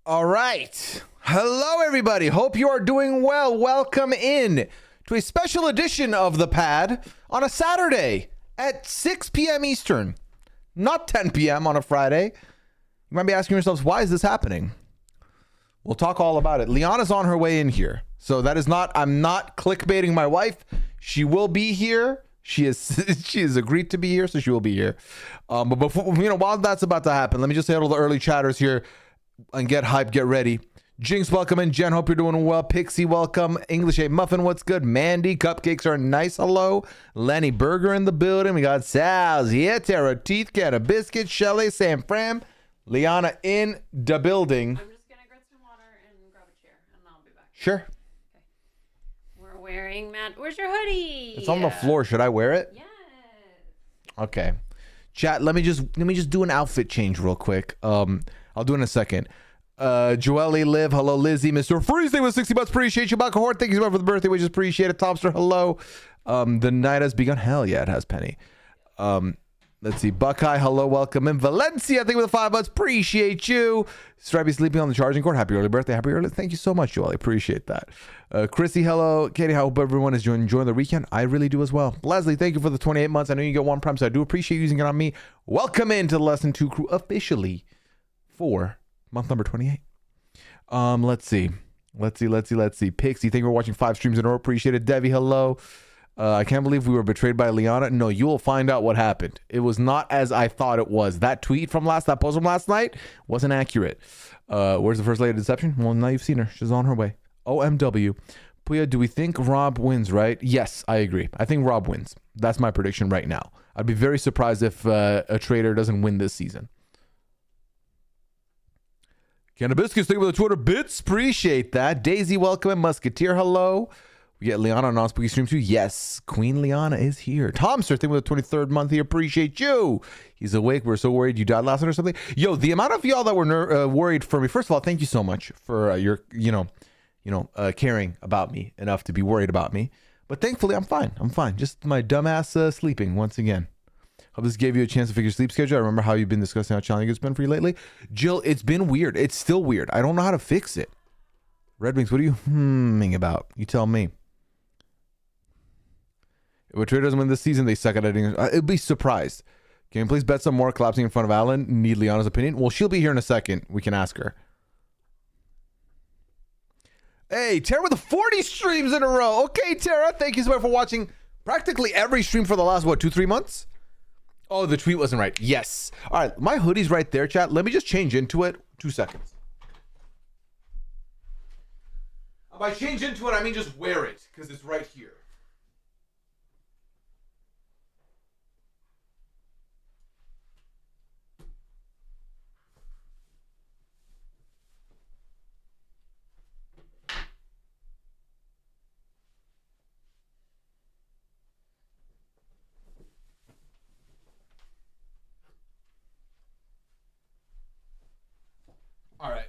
All right. Hello, everybody. Hope you are doing well. Welcome in to a special edition of The Pad on a Saturday at 6 p.m. Eastern, not 10 p.m. on a Friday. You might be asking yourselves, why is this happening? We'll talk all about it. LIANA's on her way in here. So that is not, I'm not clickbaiting my wife. She will be here. She has agreed to be here, so she will be here. But before, while that's about to happen, let me just handle the early chatters here and get hyped, get ready. Jinx, welcome in. Jen, hope you're doing well. Pixie, welcome. English A Muffin, what's good? Mandy, cupcakes are nice. Hello. Lenny Burger in the building. We got Sal's here. Tara Teeth, Cat a Biscuit, Shelly, Sam Fram, LIANA in the building. I'm just gonna grab some water and grab a chair, and I'll be back. Sure. Okay. We're wearing Matt. Where's your hoodie? It's on the floor. Should I wear it? Yes. Okay. Chat, let me just do an outfit change real quick. I'll do it in a second. Joelle, Liv, hello. Lizzie, Mr. Freezing with 60 bucks. Appreciate you. Buckahort, thank you so much for the birthday. We just appreciate it. Topster, hello. The night has begun. Hell yeah, it has, Penny. Let's see. Buckeye, hello. Welcome in. Valencia, thank you for the 5 bucks. Appreciate you. Stripey sleeping on the charging cord. Happy early birthday. Happy early. Thank you so much, Joelle. Appreciate that. Chrissy, hello. Katie, I hope everyone is enjoying the weekend. I really do as well. Leslie, thank you for the 28 months. I know you get one prime, so I do appreciate using it on me. Welcome into the Lesson 2 crew officially for month number 28. Let's see. Pixie, thank you for watching 5 streams in a row. Appreciate it. Devi, hello. I can't believe we were betrayed by LIANA. No, you will find out what happened. It was not as I thought it was. That tweet from that post from last night wasn't accurate. Where's the first lady of deception? Well, now you've seen her. She's on her way. OMW. Pooya, do we think Rob wins, right? Yes, I agree. I think Rob wins. That's my prediction right now. I'd be very surprised if a trader doesn't win this season. Cannabis, thank you for the 200 bits. Appreciate that. Daisy, welcome in. Musketeer, hello. We get LIANA on non-spooky stream too. Yes, Queen LIANA is here. Tom, sir, thank you for the 23rd month here. Appreciate you. He's awake. We're so worried you died last night or something. Yo, the amount of y'all that were worried for me. First of all, thank you so much for your, caring about me enough to be worried about me. But thankfully, I'm fine. Just my dumbass sleeping once again. Hope this gave you a chance to figure your sleep schedule. I remember how you've been discussing how challenging it's been for you lately. Jill, it's been weird. It's still weird. I don't know how to fix it. Red Wings, what are you humming about? You tell me. If a trader doesn't win this season, they suck at editing. It'd be surprised. Can you please bet some more collapsing in front of Alan? Need LIANA's opinion? Well, she'll be here in a second. We can ask her. Hey, Tara with the 40 streams in a row. Okay, Tara, thank you so much for watching practically every stream for the last, 2-3 months? Oh, the tweet wasn't right. Yes. All right, my hoodie's right there, chat. Let me just change into it. 2 seconds. By change into it, I mean just wear it, because it's right here. All right.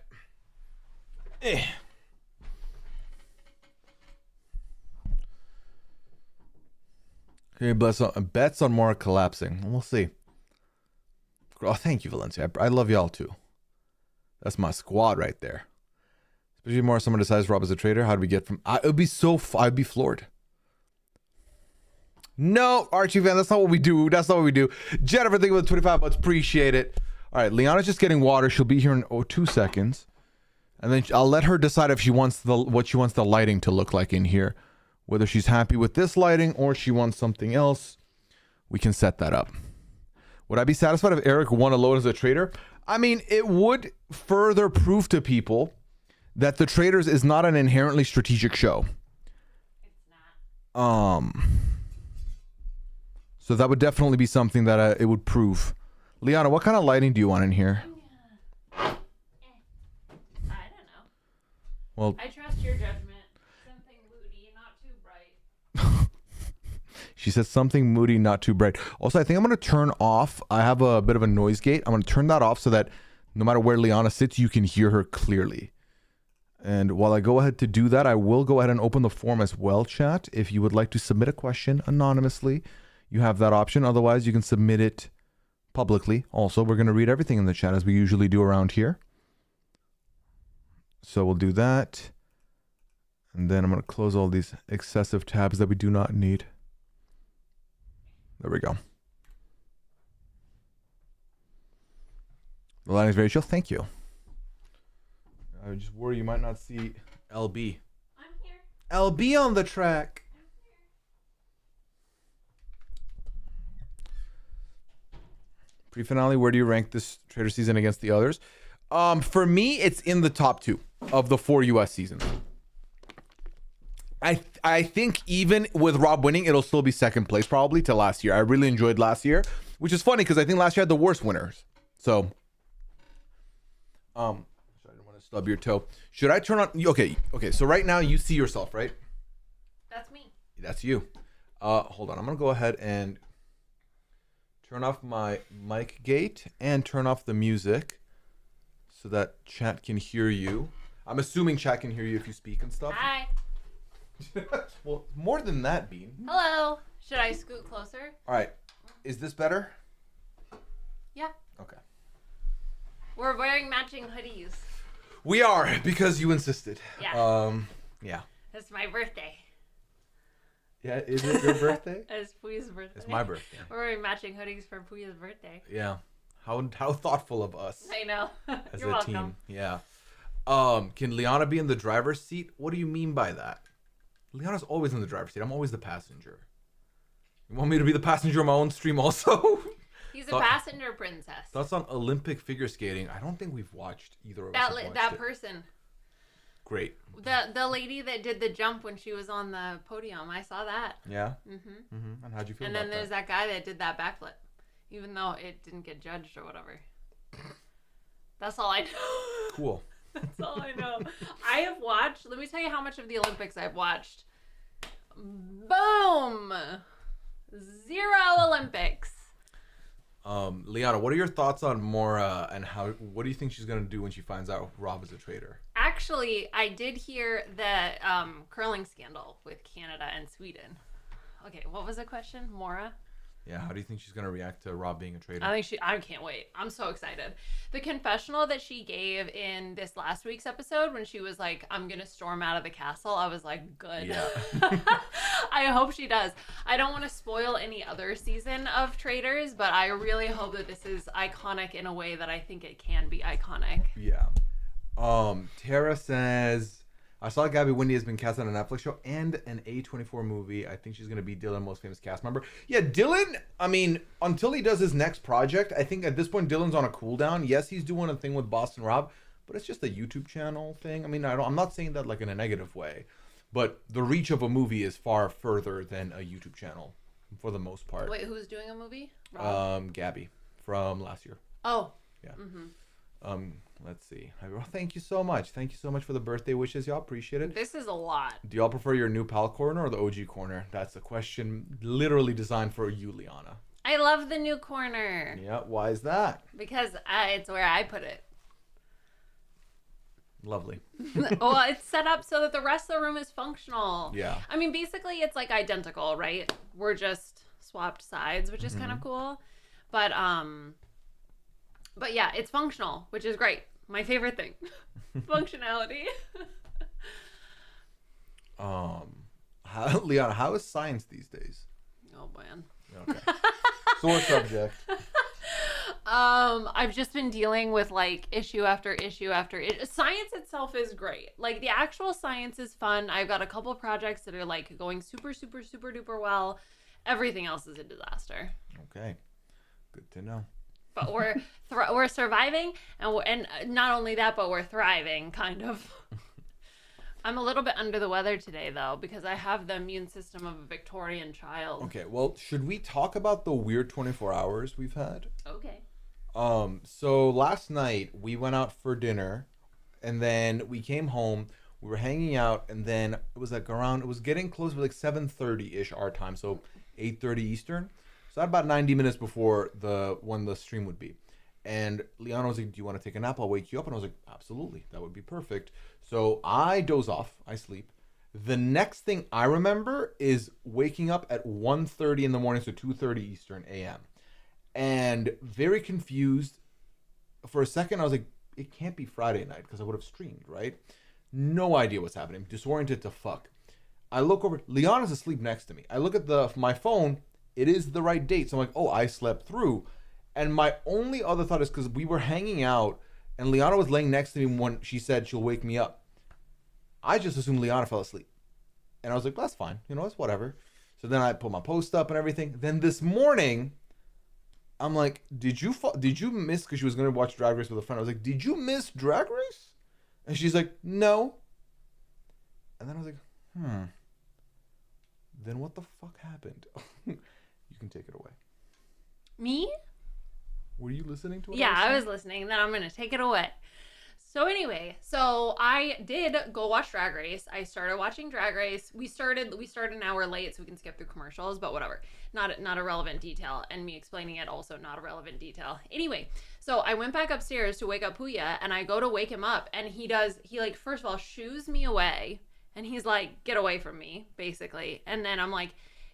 Okay, bets on more collapsing. We'll see. Oh, thank you, Valencia. I love y'all too. That's my squad right there. Especially more if someone decides Rob is a traitor. How do we get from? It would be so. I'd be floored. No, Archie Van. That's not what we do. Jennifer, thank you for the 25 bucks. Appreciate it. All right, LIANA's just getting water. She'll be here in 2 seconds, and then I'll let her decide if she wants what she wants the lighting to look like in here. Whether she's happy with this lighting or she wants something else, we can set that up. Would I be satisfied if Eric won alone as a trader? I mean, it would further prove to people that the Traders is not an inherently strategic show. It's not. So that would definitely be something that it would prove. LIANA, what kind of lighting do you want in here? I don't know. Well, I trust your judgment. Something moody, not too bright. She said something moody, not too bright. Also, I think I'm going to turn off. I have a bit of a noise gate. I'm going to turn that off so that no matter where LIANA sits, you can hear her clearly. And while I go ahead to do that, I will go ahead and open the form as well, chat. If you would like to submit a question anonymously, you have that option. Otherwise, you can submit it publicly. Also, we're going to read everything in the chat as we usually do around here. So we'll do that. And then I'm going to close all these excessive tabs that we do not need. There we go. The line is very chill. Thank you. I just worry you might not see LB. I'm here. LB on the track. Pre-finale, where do you rank this Trader season against the others? For me, it's in the top 2 of the 4 US seasons. I think even with Rob winning, it'll still be second place probably to last year. I really enjoyed last year, which is funny because I think last year had the worst winners. So, sorry, I didn't want to stub your toe. Should I turn on? Okay. So right now you see yourself, right? That's me. That's you. Hold on. I'm gonna go ahead and turn off my mic gate and turn off the music so that chat can hear you. I'm assuming chat can hear you if you speak and stuff. Hi. Well, more than that, Bean. Hello. Should I scoot closer? All right. Is this better? Yeah. Okay. We're wearing matching hoodies. We are, because you insisted. Yeah. Yeah. It's my birthday. Yeah, is it your birthday? It's Pooya's birthday. It's my birthday. We're wearing matching hoodies for Pooya's birthday. Yeah. How thoughtful of us I know. as You're a welcome. team. Yeah. Can Liana be in the driver's seat? What do you mean by that? Liana's always in the driver's seat. I'm always the passenger. You want me to be the passenger on my own stream also? He's a passenger princess. Thoughts on Olympic figure skating? I don't think we've watched either of us. That person. Great. The lady that did the jump when she was on the podium. I saw that. Yeah? Mm-hmm. Mm-hmm. And how'd you feel And about then there's that guy that did that backflip. Even though it didn't get judged or whatever. That's all I know. Cool. That's all I know. I have watched, let me tell you how much of the Olympics I've watched. Boom! 0 Olympics. Liana, what are your thoughts on Mora and what do you think she's going to do when she finds out Rob is a traitor? Actually, I did hear the curling scandal with Canada and Sweden. Okay, what was the question? Mora? Yeah, how do you think she's going to react to Rob being a traitor? I can't wait. I'm so excited. The confessional that she gave in this last week's episode when she was like, I'm going to storm out of the castle, I was like, good. Yeah. I hope she does. I don't want to spoil any other season of Traitors, but I really hope that this is iconic in a way that I think it can be iconic. Yeah. Tara says, I saw Gabby Windy has been cast on a Netflix show and an A24 movie. I think she's going to be Dylan, most famous cast member. Yeah, Dylan, I mean, until he does his next project, I think at this point Dylan's on a cool down. Yes, he's doing a thing with Boston Rob, but it's just a YouTube channel thing. I mean, I'm not saying that like in a negative way, but the reach of a movie is far further than a YouTube channel for the most part. Wait, who's doing a movie? Rob? Gabby from last year. Oh. Yeah. Mm-hmm. Let's see. Thank you so much. Thank you so much for the birthday wishes, y'all. Appreciate it. This is a lot. Do y'all prefer your new pal corner or the OG corner? That's a question literally designed for you, Liana. I love the new corner. Yeah, why is that? Because it's where I put it. Lovely. Well, it's set up so that the rest of the room is functional. Yeah. I mean, basically, it's like identical, right? We're just swapped sides, which is kind of cool. But yeah, it's functional, which is great. My favorite thing. Functionality. Liana, how is science these days? Oh, man. Okay. Sore subject. I've just been dealing with like issue after issue after science itself is great. Like the actual science is fun. I've got a couple projects that are like going super, super, super duper well. Everything else is a disaster. Okay. Good to know. But we're surviving, and not only that, but we're thriving, kind of. I'm a little bit under the weather today, though, because I have the immune system of a Victorian child. Okay, well, should we talk about the weird 24 hours we've had? Okay. So last night we went out for dinner, and then we came home. We were hanging out, and then it was like around. It was getting close to like 7:30 ish our time, so 8:30 Eastern. So about 90 minutes before when the stream would be. And Liana was like, do you want to take a nap? I'll wake you up. And I was like, absolutely. That would be perfect. So I doze off. I sleep. The next thing I remember is waking up at 1:30 in the morning, so 2:30 Eastern a.m. And very confused. For a second, I was like, it can't be Friday night because I would have streamed, right? No idea what's happening. Disoriented to fuck. I look over. Liana's asleep next to me. I look at my phone. It is the right date. So I'm like, oh, I slept through. And my only other thought is because we were hanging out and Liana was laying next to me when she said she'll wake me up. I just assumed Liana fell asleep. And I was like, that's fine. You know, it's whatever. So then I put my post up and everything. Then this morning, I'm like, did you miss, because she was going to watch Drag Race with a friend. I was like, did you miss Drag Race? And she's like, no. And then I was like, then what the fuck happened? You can take it away. Me? Were you listening to it? Yeah, I was listening. Then I'm going to take it away. So anyway, so I did go watch Drag Race. I started watching Drag Race. We started an hour late so we can skip through commercials, but whatever. Not a relevant detail. And me explaining it also not a relevant detail. Anyway, so I went back upstairs to wake up Pooya, and I go to wake him up, and he like, first of all, shoos me away, and he's like, get away from me, basically. And then I'm like,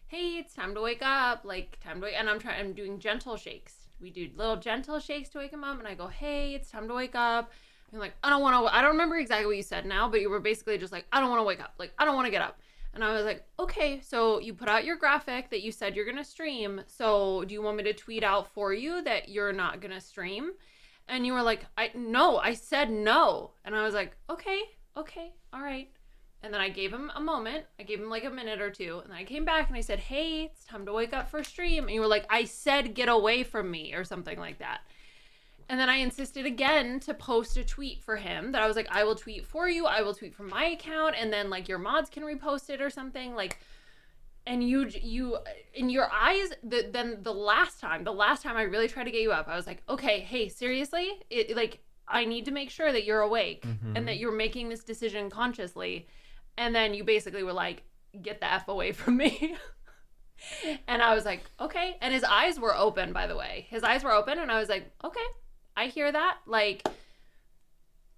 hey, it's time to wake up, like, and I'm doing gentle shakes. We do little gentle shakes to wake him up, and I go, hey, it's time to wake up. And like, I don't remember exactly what you said now, but you were basically just like, I don't want to wake up. Like, I don't want to get up. And I was like, okay, so you put out your graphic that you said you're going to stream. So do you want me to tweet out for you that you're not going to stream? And you were like, I said no. And I was like, okay, all right. And then I gave him a moment. I gave him like a minute or two. And then I came back and I said, hey, it's time to wake up for stream. And you were like, I said get away from me, or something like that. And then I insisted again to post a tweet for him that I was like, I will tweet for you. I will tweet from my account. And then like your mods can repost it or something. Like, and you in your eyes, then the last time I really tried to get you up, I was like, okay, hey, seriously? I need to make sure that you're awake and that you're making this decision consciously. And then you basically were like, get the F away from me. And I was like, okay. And his eyes were open, by the way. His eyes were open. And I was like, okay, I hear that. Like,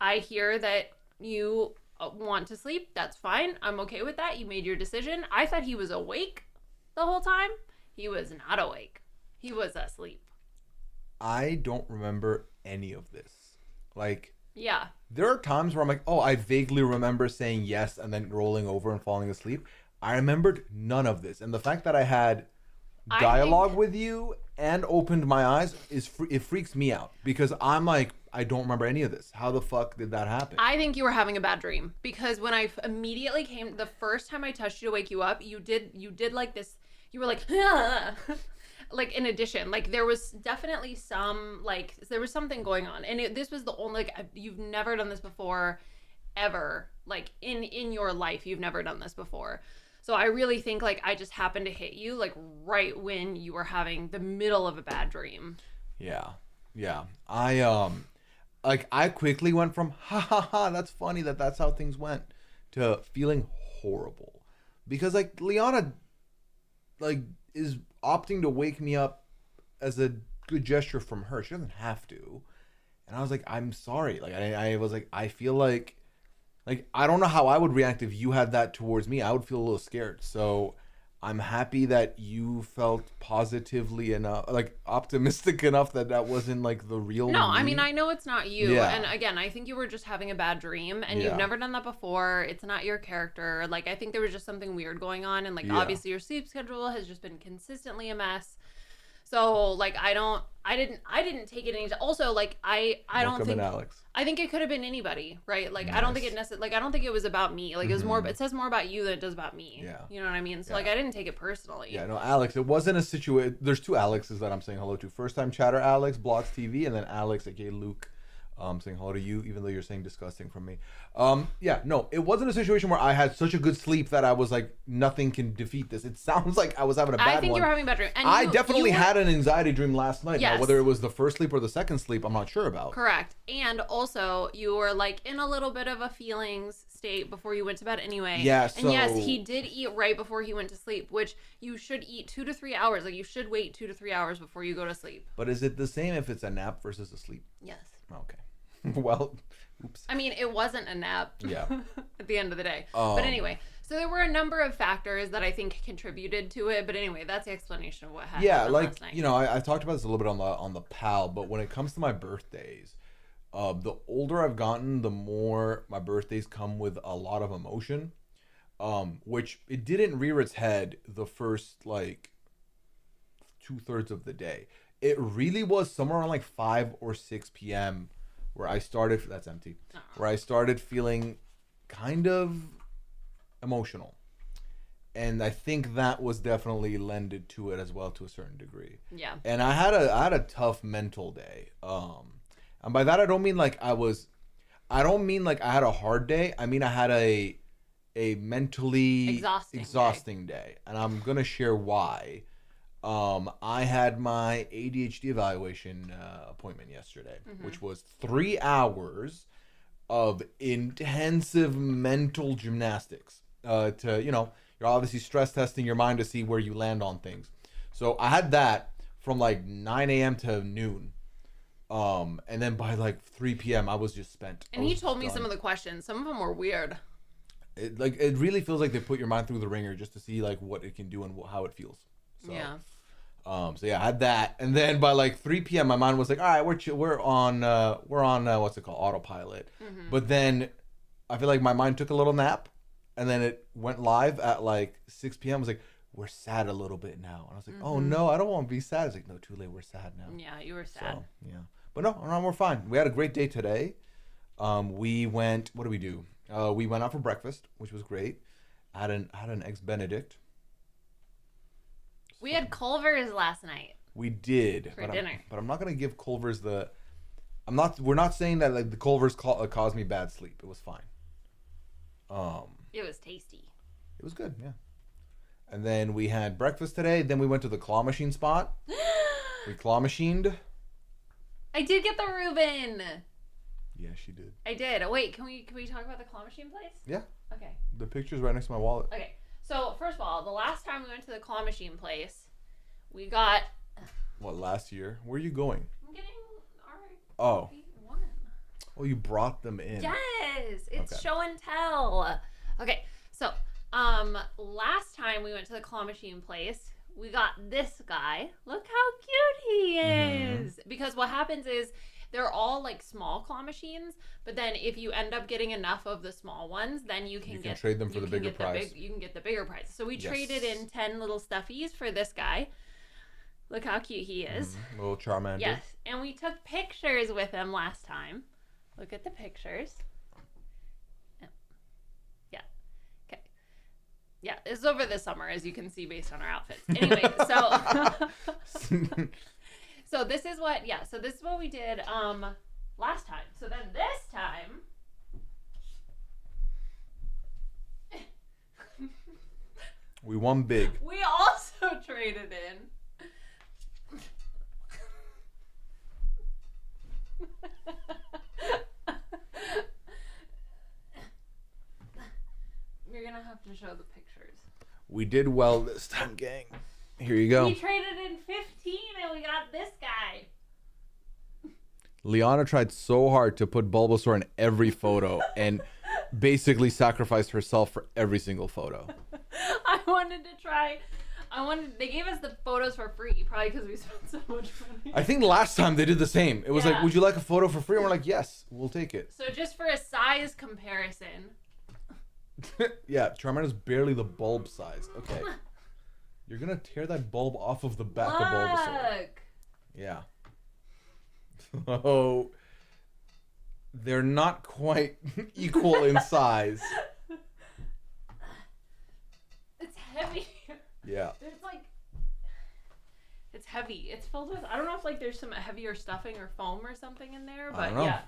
I hear that you want to sleep. That's fine. I'm okay with that. You made your decision. I thought he was awake the whole time. He was not awake. He was asleep. I don't remember any of this. Like, yeah. There are times where I'm like, oh, I vaguely remember saying yes and then rolling over and falling asleep. I remembered none of this. And the fact that I had dialogue with you and opened my eyes, it freaks me out. Because I'm like, I don't remember any of this. How the fuck did that happen? I think you were having a bad dream. Because when I immediately came, the first time I touched you to wake you up, you did like this, you were like, like, in addition, like, there was definitely some, like, there was something going on. And this was the only, like, you've never done this before, ever. Like, in your life, you've never done this before. So I really think, like, I just happened to hit you, like, right when you were having the middle of a bad dream. Yeah. I quickly went from, ha, that's funny that's how things went, to feeling horrible. Because, like, Liana, like, is opting to wake me up as a good gesture from her. She doesn't have to. And I was like, I'm sorry. Like, I was like, I feel like, I don't know how I would react if you had that towards me. I would feel a little scared. So I'm happy that you felt positively enough, like, optimistic enough that wasn't like the real No, me. I mean, I know it's not you. Yeah. And again, I think you were just having a bad dream, and you've never done that before. It's not your character. Like, I think there was just something weird going on. And, like, obviously your sleep schedule has just been consistently a mess. So, like, I didn't take it any. Also, like, I don't think Alex. I think it could have been anybody, right? Like, nice. I don't think it necessarily, like, I don't think it was about me. Like, it was more, it says more about you than it does about me. Yeah. You know what I mean? So, like, I didn't take it personally. Yeah, no, Alex, it wasn't a situation. There's two Alexes that I'm saying hello to. First time chatter Alex, Blocks TV, and then Alex, aka Luke, saying hello to you, even though you're saying disgusting from me. Yeah, no, it wasn't a situation where I had such a good sleep that I was like, nothing can defeat this. It sounds like I was having a bad one. I think you were having a bad dream. And I definitely had an anxiety dream last night. Yes. Now, whether it was the first sleep or the second sleep, I'm not sure about. Correct. And also, you were like in a little bit of a feelings state before you went to bed anyway. Yeah, and yes, he did eat right before he went to sleep, which you should eat 2 to 3 hours. Like, you should wait 2 to 3 hours before you go to sleep. But is it the same if it's a nap versus a sleep? Yes. Okay. Well, oops. I mean, it wasn't a nap. Yeah. At the end of the day. But anyway, so there were a number of factors that I think contributed to it. But anyway, that's the explanation of what happened. Yeah, like, last night. you know, I talked about this a little bit on the PAL, but when it comes to my birthdays, The older I've gotten, the more my birthdays come with a lot of emotion. Which it didn't rear its head the first like 2/3 of the day. It really was somewhere around like 5 or 6 p.m. where I started. That's empty. Where I started feeling kind of emotional, and I think that was definitely lended to it as well to a certain degree. Yeah. And I had a tough mental day. And by that I don't mean like I don't mean like I had a hard day. I mean I had a mentally exhausting day. And I'm gonna share why. I had my ADHD evaluation appointment yesterday, which was 3 hours of intensive mental gymnastics. You're obviously stress testing your mind to see where you land on things. So I had that from like 9 a.m. to noon. And then by like 3 p.m. I was just spent. And he told me some of the questions. Some of them were weird. It really feels like they put your mind through the ringer just to see like what it can do and how it feels. So, yeah. So yeah, I had that, and then by like 3 p.m. my mind was like, all right, we're on what's it called, autopilot. But then I feel like my mind took a little nap, and then it went live at like 6 p.m. I was like, we're sad a little bit now, and I was like, oh no, I don't want to be sad. It's like, no, too late, we're sad now. Yeah, you were sad. So, yeah, but no, we're fine. We had a great day today. We went. What did we do? We went out for breakfast, which was great. I had an eggs Benedict. We had Culver's last night. We did for dinner. But I'm not gonna give Culver's the. We're not saying that like the Culver's caused me bad sleep. It was fine. It was tasty. It was good, yeah. And then we had breakfast today. Then we went to the claw machine spot. We claw machined. I did get the Reuben. Yeah, she did. I did. Oh, wait, can we talk about the claw machine place? Yeah. Okay. The picture's right next to my wallet. Okay. So first of all, the last time we went to the claw machine place, we got. What, last year? Where are you going? I'm getting Oh. one. Oh, you brought them in. Yes, it's Okay. show and tell. Okay, so last time we went to the claw machine place, we got this guy. Look how cute he is. Because what happens is they're all like small claw machines, but then if you end up getting enough of the small ones, then you can trade them for the bigger price. You can get the bigger price. So we traded in 10 little stuffies for this guy. Look how cute he is. Little Charmander. Yes, and we took pictures with him last time. Look at the pictures. Yeah. Okay. Yeah, it's over the summer, as you can see based on our outfits. Anyway, so this is what we did last time. So then this time we won big. we also traded in You're gonna have to show the pictures. We did well this time, gang. Here you go. We traded in 15 and we got this guy. LIANA tried so hard to put Bulbasaur in every photo and basically sacrificed herself for every single photo. They gave us the photos for free, probably because we spent so much money. I think last time they did the same. It was like, would you like a photo for free? And we're like, yes, we'll take it. So just for a size comparison. Yeah, Charmander's barely the bulb size. Okay. You're going to tear that bulb off of the back of Bulbasaur. Look. Yeah. Oh, they're not quite equal in size. It's heavy. Yeah. It's heavy. It's filled with, I don't know if like there's some heavier stuffing or foam or something in there, I but don't know. yeah.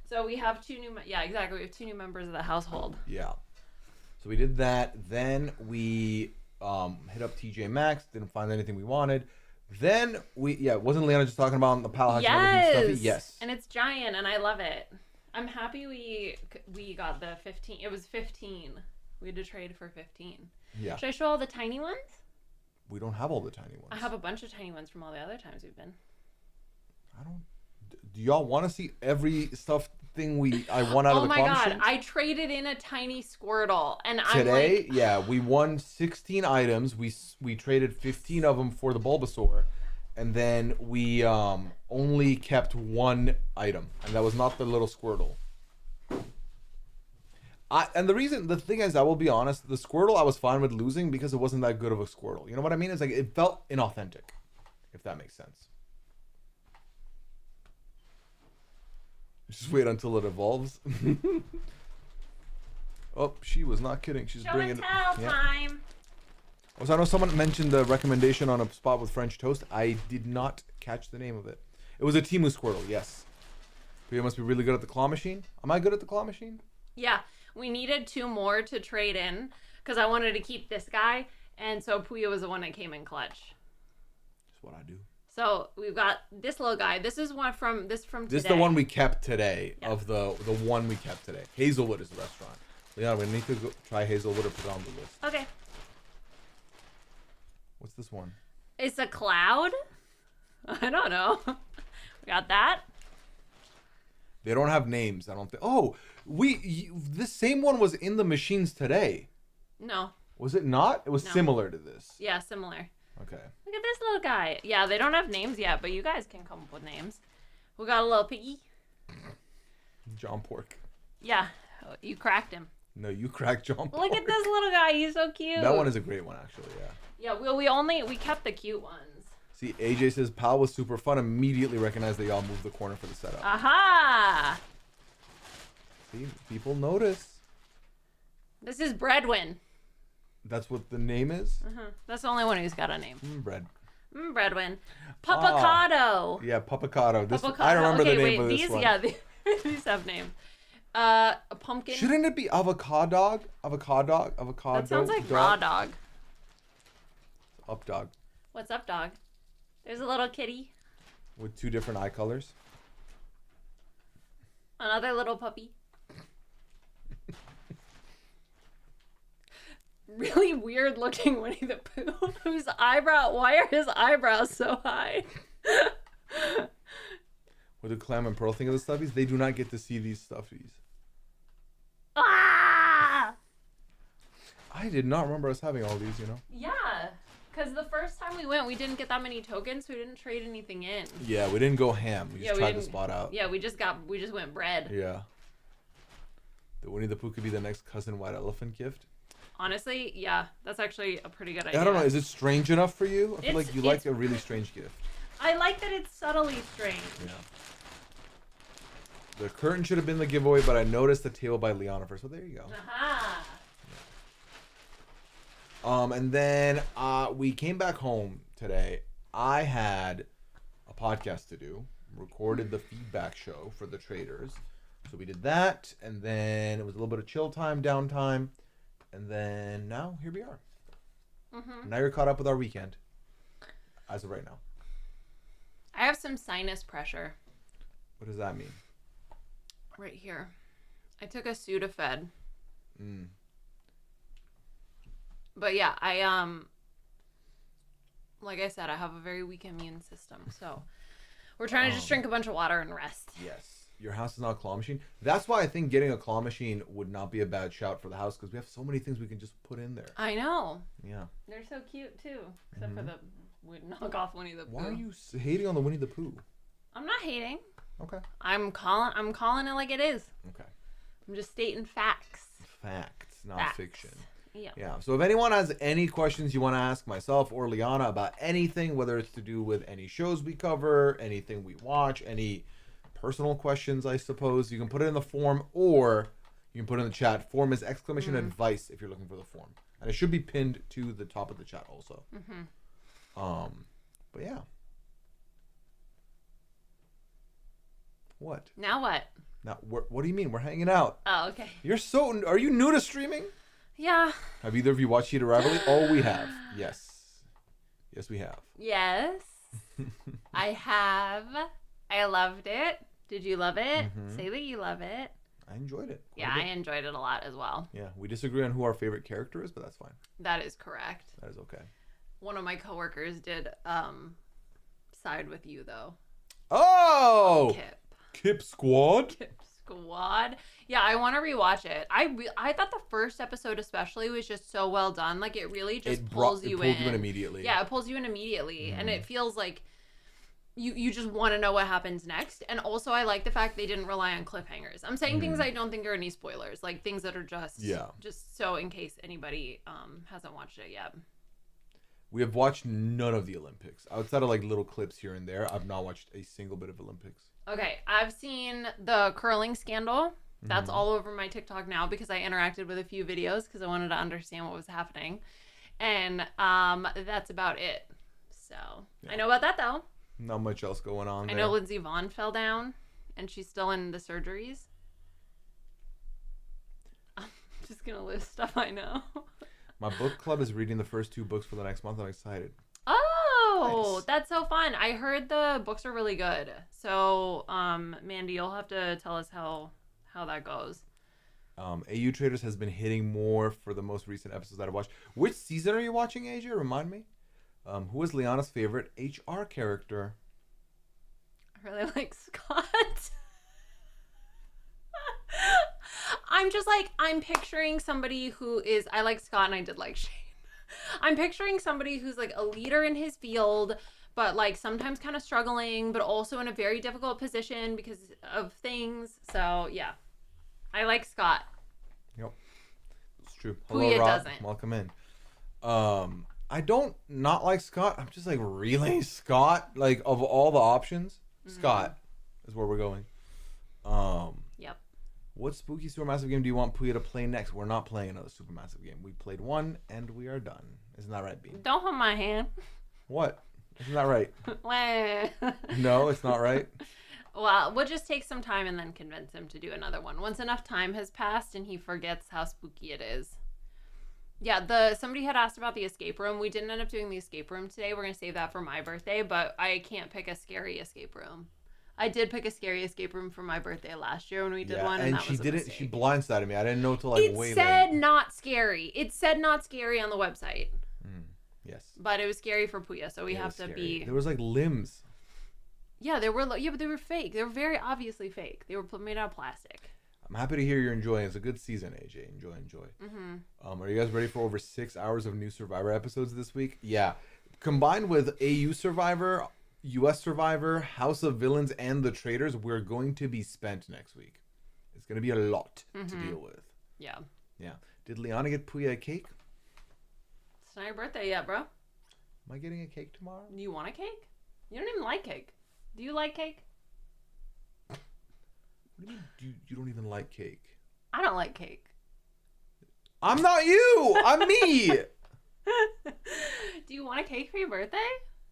So we have we have 2 new members of the household. Yeah. So we did that. Then we hit up TJ Maxx. Didn't find anything we wanted. Then wasn't LIANA just talking about the Pal House? Yes. And it's giant, and I love it. I'm happy we got the 15. It was 15. We had to trade for 15. Yeah. Should I show all the tiny ones? We don't have all the tiny ones. I have a bunch of tiny ones from all the other times we've been. Do y'all want to see every stuffed thing I won out of the claw machines? Oh my god, I traded in a tiny Squirtle, and today, we won 16 items. We traded 15 of them for the Bulbasaur, and then we only kept one item, and that was not the little Squirtle. The thing is, I will be honest, the Squirtle I was fine with losing because it wasn't that good of a Squirtle. You know what I mean? It's like it felt inauthentic, if that makes sense. Just wait until it evolves. Oh, she was not kidding. She's Show bringing and tell time. Also, I know someone mentioned the recommendation on a spot with French toast. I did not catch the name of it. It was a Temu Squirtle, yes. Pooya must be really good at the claw machine. Am I good at the claw machine? Yeah, we needed 2 more to trade in because I wanted to keep this guy, and so Pooya was the one that came in clutch. That's what I do. So we've got this little guy. This is one from today. This is the one we kept today. Yeah. Of the one we kept today. Hazelwood is the restaurant. Yeah, we need to go try Hazelwood or put it on the list. Okay. What's this one? It's a cloud. I don't know. We got that. They don't have names. I don't think. Oh, this same one was in the machines today. No. Was it not? It was No. similar to this. Yeah, similar. Okay. Look at this little guy. Yeah, they don't have names yet, but you guys can come up with names. We got a little piggy. John Pork. Yeah, you cracked him. No, you cracked John Pork. Look at this little guy. He's so cute. That one is a great one, actually. Yeah. Yeah, we kept the cute ones. See, AJ says Pal was super fun. Immediately recognized that y'all moved the corner for the setup. Aha! See, people notice. This is Breadwin. That's what the name is. That's the only one who's got a name. Bread. Breadwin. Papacado. Yeah, Papacado. This Papacado. I remember Okay, the name wait, of this these, one. Yeah, these have names. A pumpkin. Shouldn't it be avocado? Avocado? That sounds like raw dog. Up dog. What's up, dog? There's a little kitty. With 2 different eye colors. Another little puppy. Really weird looking Winnie the Pooh. Why are his eyebrows so high? What do Clam and Pearl think of the stuffies? They do not get to see these stuffies. Ah! I did not remember us having all these, you know? Yeah, because the first time we went, we didn't get that many tokens, so we didn't trade anything in. Yeah, we didn't go ham. We just tried the didn't- spot out. Yeah, we just went bread. Yeah. The Winnie the Pooh could be the next Cousin White Elephant gift. Honestly, yeah, that's actually a pretty good idea. I don't know. Is it strange enough for you? I feel It's- like you like it's a really strange gift. I like that it's subtly strange. Yeah. The curtain should have been the giveaway, but I noticed the table by LIANA first. So there you go. Aha! And then we came back home today. I had a podcast to do. Recorded the feedback show for the traders. So we did that, and then it was a little bit of chill time, downtime, and then now here we are. Now you're caught up with our weekend, as of right now. I have some sinus pressure What does that mean? right here. I took a Sudafed. But yeah, like I said, I have a very weak immune system, so we're trying to just drink a bunch of water and rest. Yes. Your house is not a claw machine. That's why I think getting a claw machine would not be a bad shout for the house, because we have so many things we can just put in there. I know. Yeah. They're so cute too, except for the knockoff Winnie the Pooh. Why are you hating on the Winnie the Pooh? I'm not hating. Okay. I'm calling it like it is. Okay. I'm just stating facts. Facts, not Facts. fiction. Yeah. Yeah. So if anyone has any questions you want to ask myself or LIANA about anything, whether it's to do with any shows we cover, anything we watch, any personal questions, I suppose, you can put it in the form, or you can put it in the chat. Form is !advice if you're looking for the form, and it should be pinned to the top of the chat also. But yeah. What? Now what? Now, what do you mean? We're hanging out. Oh, okay. Are you new to streaming? Yeah. Have either of you watched Heated Rivalry? Oh, we have. Yes. Yes, we have. Yes. I have. I loved it. Did you love it? Say that you love it. I enjoyed it. Yeah, I enjoyed it a lot as well. Yeah, we disagree on who our favorite character is, but that's fine. That is correct. That is okay. One of my coworkers did side with you though. Oh! Kip Squad? Kip Squad. Yeah, I want to rewatch it. I thought the first episode especially was just so well done. Like it really just pulls you in. immediately. Yeah, it pulls you in immediately, and it feels like you just want to know what happens next. And also I like the fact they didn't rely on cliffhangers. I'm saying things I don't think are any spoilers, like things that are just so in case anybody hasn't watched it yet. We have watched none of the Olympics. Outside of like little clips here and there, I've not watched a single bit of Olympics. Okay, I've seen the curling scandal. That's all over my TikTok now because I interacted with a few videos because I wanted to understand what was happening. And that's about it. So I know about that though. Not much else going on there. I know Lindsey Vonn fell down and she's still in the surgeries. I'm just going to list stuff I know. My book club is reading the first 2 books for the next month. I'm excited. Oh, Nice. that's so fun. I heard the books are really good. So, Mandy, you'll have to tell us how that goes. AU Traders has been hitting more for the most recent episodes that I've watched. Which season are you watching, AJ? Remind me. Who is Liana's favorite HR character? I really like Scott. I'm picturing somebody who is, I like Scott and I did like Shane. I'm picturing somebody who's like a leader in his field, but like sometimes kind of struggling, but also in a very difficult position because of things. So yeah, I like Scott. Yep, it's true. Hello, Pooya Rob. doesn't. Welcome in. I don't not like Scott. I'm just like, really, Scott? Like, of all the options, Scott is where we're going. Yep. What spooky supermassive game do you want Pooya to play next? We're not playing another supermassive game. We played one and we are done. Isn't that right, B? Don't hold my hand. What? Isn't that right? Well, No, it's not right. we'll just take some time and then convince him to do another one. Once enough time has passed and he forgets how spooky it is. Yeah, somebody had asked about the escape room. We didn't end up doing the escape room today. We're going to save that for my birthday, but I can't pick a scary escape room. I did pick a scary escape room for my birthday last year when we did one, and that she was a didn't. mistake. She blindsided me. I didn't know till like It way said late. not scary. It said not scary on the website. Yes, But it was scary for Pooya, so we it have was to scary. be. There was like limbs. Yeah, but they were fake. They were very obviously fake. They were made out of plastic. I'm happy to hear you're enjoying. It's a good season, AJ. Enjoy. Are you guys ready for over 6 hours of new Survivor episodes this week? Yeah, combined with AU Survivor, US Survivor, House of Villains, and The Traders, we're going to be spent next week. It's going to be a lot to deal with. Yeah. Yeah. Did Liana get Pooya a cake? It's not your birthday yet, bro. Am I getting a cake tomorrow? Do you want a cake? You don't even like cake. Do you like cake? What do you mean you don't even like cake? I don't like cake. I'm not you! I'm me! Do you want a cake for your birthday?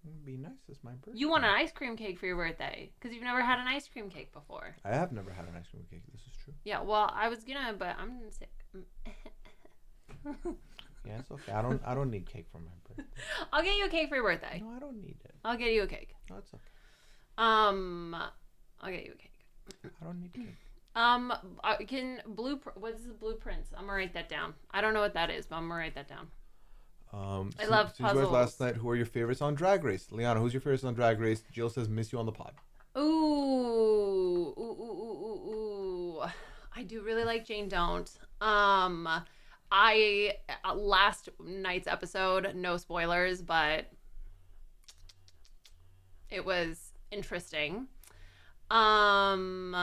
It'd be nice. It's my birthday. You want an ice cream cake for your birthday because you've never had an ice cream cake before. I have never had an ice cream cake. This is true. Yeah, well, I was gonna, but I'm sick. Yeah, it's okay. I don't need cake for my birthday. I'll get you a cake for your birthday. No, I don't need it. I'll get you a cake. No, it's okay. I'll get you a cake. I don't need cake. What is the blueprints? I'm gonna write that down. I don't know what that is, but I'm gonna write that down. I Since- love since you guys puzzles. last night, who are your favorites on Drag Race? Liana, who's your favorites on Drag Race? Jill says, miss you on the pod. Ooh. I do really like Jane Don't. I last night's episode, no spoilers, but it was interesting. I'm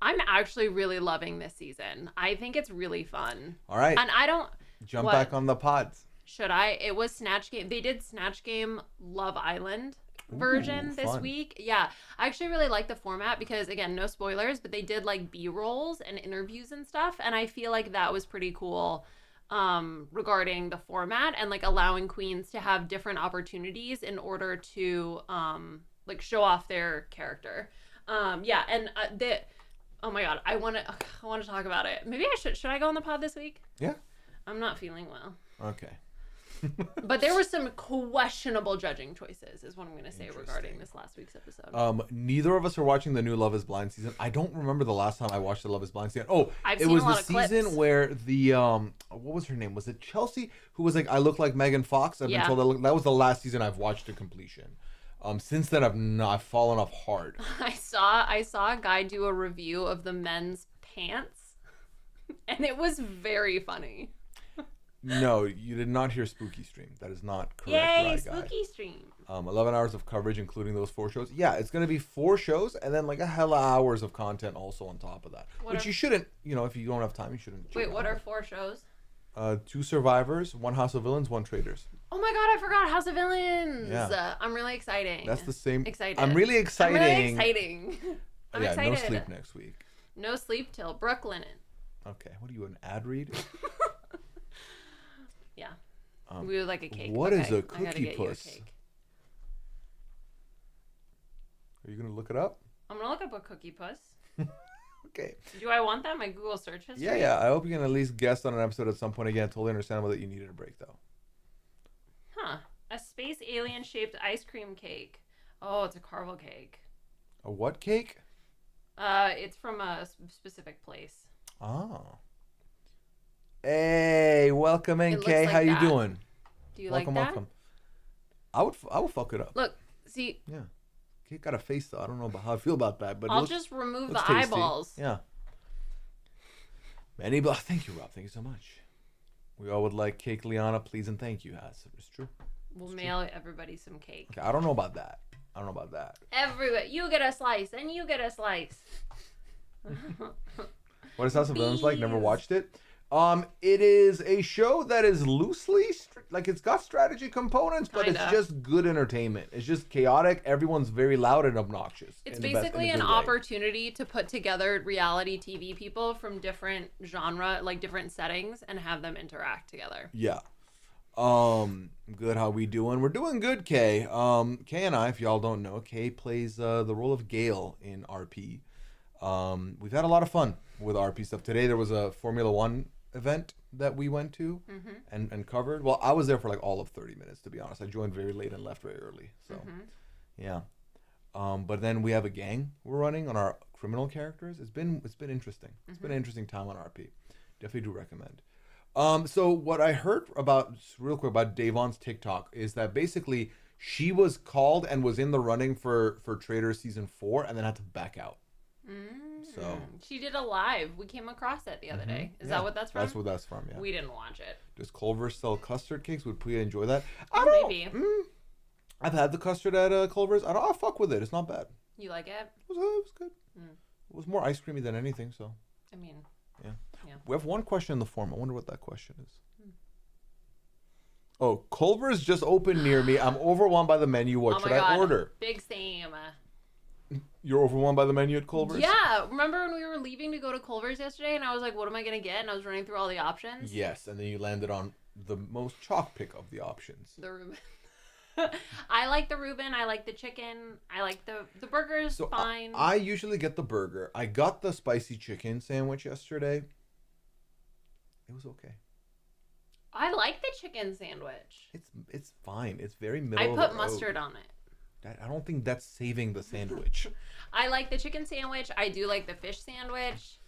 actually really loving this season. I think it's really fun. All right. And I don't Jump what? back on the pods. Should I? It was Snatch Game. They did Snatch Game Love Island version Ooh, this fun. week. Yeah. I actually really like the format because, again, no spoilers, but they did like B-rolls and interviews and stuff. And I feel like that was pretty cool regarding the format and like allowing queens to have different opportunities in order to like show off their character. Yeah. And oh my God, I want to talk about it. Maybe I should I go on the pod this week? Yeah. I'm not feeling well. Okay. But there were some questionable judging choices, is what I'm going to say regarding Interesting. this last week's episode. Neither of us are watching the new Love is Blind season. I don't remember the last time I watched the Love is Blind season. Oh, I've it seen was a lot the of clips. season where the what was her name? Was it Chelsea who was like, I look like Megan Fox? I've been Yeah. told that was the last season I've watched to completion. Since then I've fallen off hard. I saw a guy do a review of the men's pants, and it was very funny. No, you did not hear Spooky Stream. That is not correct. Yay, Right, guy. spooky stream. 11 hours of coverage, including those 4 shows. Yeah, it's gonna be 4 shows and then like a hella hours of content also on top of that. Which you shouldn't, if you don't have time, you shouldn't. Wait, what are 4 shows? 2 Survivors, 1 House of Villains, 1 Traitors. Oh my god, I forgot House of Villains. Yeah. I'm really excited. That's the same. Excited. I'm really excited. I'm really exciting. I'm excited. No sleep next week. No sleep till Brooklyn. Okay, what are you, an ad read? Yeah. We would like a cake. What is a I gotta cookie get you a puss? cake. Are you gonna look it up? I'm gonna look up a cookie puss. Okay. Do I want that? My Google search history? Yeah. I hope you can at least guest on an episode at some point again. Totally understandable that you needed a break though. Huh. A space alien shaped ice cream cake. Oh, it's a Carvel cake. A what cake? It's from a specific place. Oh. Hey, welcome in, It looks Kay. like How you that. doing? Do you Welcome, like that? welcome. I would fuck it up. Look, see, Yeah. Kate got a face though. I don't know about how I feel about that, but I'll just remove the looks tasty. eyeballs. Yeah. Thank you, Rob. Thank you so much. We all would like cake, Liana. Please and thank you. It's true. We'll mail everybody some cake. Okay, I don't know about that. Everybody, you get a slice, and you get a slice. What is House of Villains like? Never Bees. watched it. It is a show that is loosely like it's got strategy components, but Kinda. it's just good entertainment. It's just chaotic. Everyone's very loud and obnoxious. It's in the best- basically in a an good way. opportunity to put together reality TV people from different genre, like different settings, and have them interact together. Yeah. Good. How we doing? We're doing good, Kay. Kay and I, if y'all don't know, Kay plays the role of Gale in RP. We've had a lot of fun with RP stuff. Today there was a Formula One event that we went to and covered. Well, I was there for like all of 30 minutes, to be honest. I joined very late and left very early. So, yeah. But then we have a gang we're running on our criminal characters. It's been interesting. It's been an interesting time on RP. Definitely do recommend. So what I heard about, real quick, about Davon's TikTok is that basically she was called and was in the running for Traitors season 4 and then had to back out. So She did a live. We came across it the other day. Is that what that's from? That's what that's from, yeah. We didn't watch it. Does Culver's sell custard cakes? Would Pooya enjoy that? Maybe. I've had the custard at Culver's. I fuck with it. It's not bad. You like it? It was good. It was more ice creamy than anything, so. I mean, Yeah. Yeah. We have one question in the form. I wonder what that question is. Oh, Culver's just opened near me. I'm overwhelmed by the menu. What should I order? Big Sam. You're overwhelmed by the menu at Culver's? Yeah. Remember when we were leaving to go to Culver's yesterday and I was like, what am I going to get? And I was running through all the options. Yes, and then you landed on the most chalk pick of the options. The Reuben. I like the Reuben. I like the chicken. I like the burgers. So fine. I usually get the burger. I got the spicy chicken sandwich yesterday. It was okay. I like the chicken sandwich. It's fine. It's very middle I of the put road. mustard on it. I don't think that's saving the sandwich. I like the chicken sandwich. I do like the fish sandwich.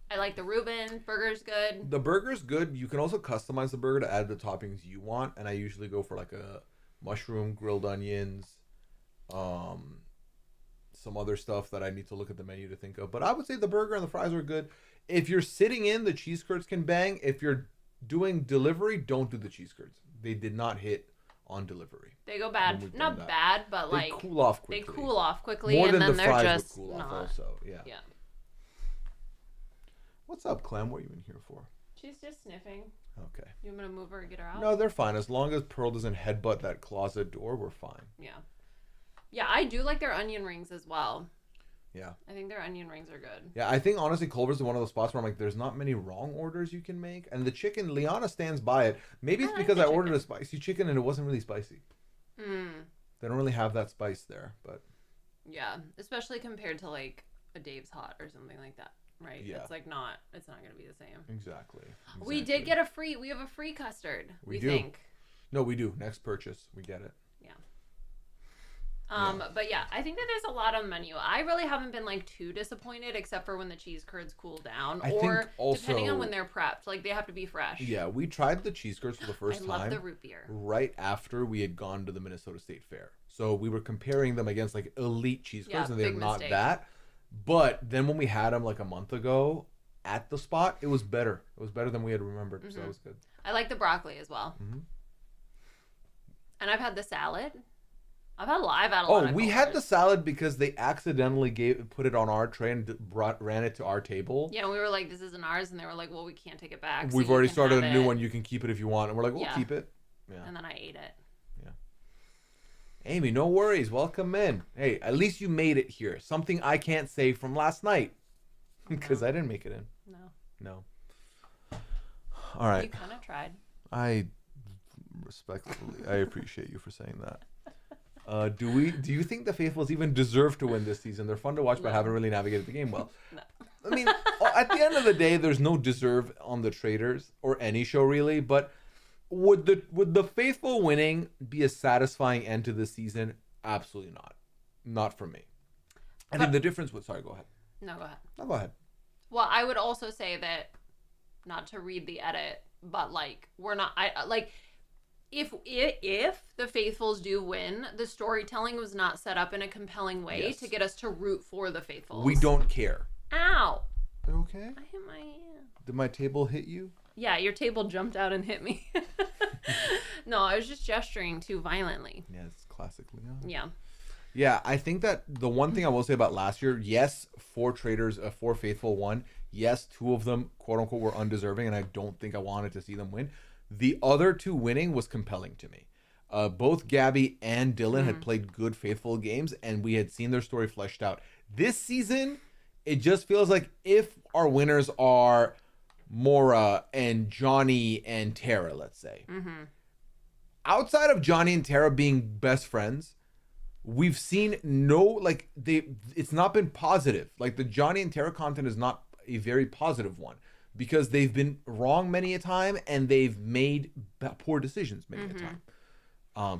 I like the Reuben. Burger's good. The burger's good. You can also customize the burger to add the toppings you want. And I usually go for like a mushroom, grilled onions, some other stuff that I need to look at the menu to think of. But I would say the burger and the fries are good. If you're sitting in, the cheese curds can bang. If you're doing delivery, don't do the cheese curds. They did not hit on delivery. They go bad. Not bad, but They like cool off quickly. They cool off quickly, More and than then the they're fries just would cool off not. also. Yeah. Yeah. What's up, Clem? What are you in here for? She's just sniffing. Okay. You want me to move her and get her out? No, they're fine. As long as Pearl doesn't headbutt that closet door, we're fine. Yeah. Yeah, I do like their onion rings as well. Yeah. I think their onion rings are good. Yeah, I think honestly Culver's is one of those spots where I'm like, there's not many wrong orders you can make. And the chicken, Liana stands by it. Maybe it's because I ordered a spicy chicken and it wasn't really spicy. They don't really have that spice there, but. Yeah, especially compared to like a Dave's Hot or something like that, right? Yeah. It's like not, it's not going to be the same. Exactly. We did get we have a free custard, we do. think. No, we do. Next purchase, we get it. Yeah. But yeah, I think that there's a lot on the menu. I really haven't been like too disappointed, except for when the cheese curds cool down, or depending on when they're prepped, like they have to be fresh. Yeah, we tried the cheese curds for the first time. I love the root beer. Right after we had gone to the Minnesota State Fair, so we were comparing them against like elite cheese curds, and they're not that. But then when we had them like a month ago at the spot, it was better. It was better than we had remembered, so that was good. I like the broccoli as well. Mm-hmm. And I've had the salad. I've had a lot Oh, of we had the colors. salad because they accidentally put it on our tray and ran it to our table. Yeah, and we were like, this isn't ours. And they were like, well, we can't take it back. So We've you already can started have a new it. one. You can keep it if you want. And we're like, we'll Yeah. keep it. Yeah. And then I ate it. Amy, no worries. Welcome in. Hey, at least you made it here. Something I can't say from last night. Because I didn't make it in. No. All right. You kind of tried. I respectfully, I appreciate you for saying that. Do you think the Faithfuls even deserve to win this season? They're fun to watch, but haven't really navigated the game well. No. I mean, at the end of the day, there's no deserve on the Traders or any show really. But would the Faithful winning be a satisfying end to the season? Absolutely not. Not for me. I think the difference would. Sorry, go ahead. No, go ahead. No, go ahead. Well, I would also say that, not to read the edit, but like we're not. I like if the Faithfuls do win, the storytelling was not set up in a compelling way to get us to root for the Faithfuls. We don't care. Ow! You okay? I hit my hand. Did my table hit you? Yeah, your table jumped out and hit me. No, I was just gesturing too violently. Yeah, it's classically. Yeah. Yeah, I think that the one thing I will say about last year, yes, 4 Traders, 4 Faithful won. Yes, 2 of them, quote unquote, were undeserving, and I don't think I wanted to see them win. The other 2 winning was compelling to me. Both Gabby and Dylan had played good Faithful games, and we had seen their story fleshed out. This season, it just feels like if our winners are Mora and Johnny and Tara, let's say. Outside of Johnny and Tara being best friends, we've seen it's not been positive. Like the Johnny and Tara content is not a very positive one because they've been wrong many a time and they've made poor decisions many a time.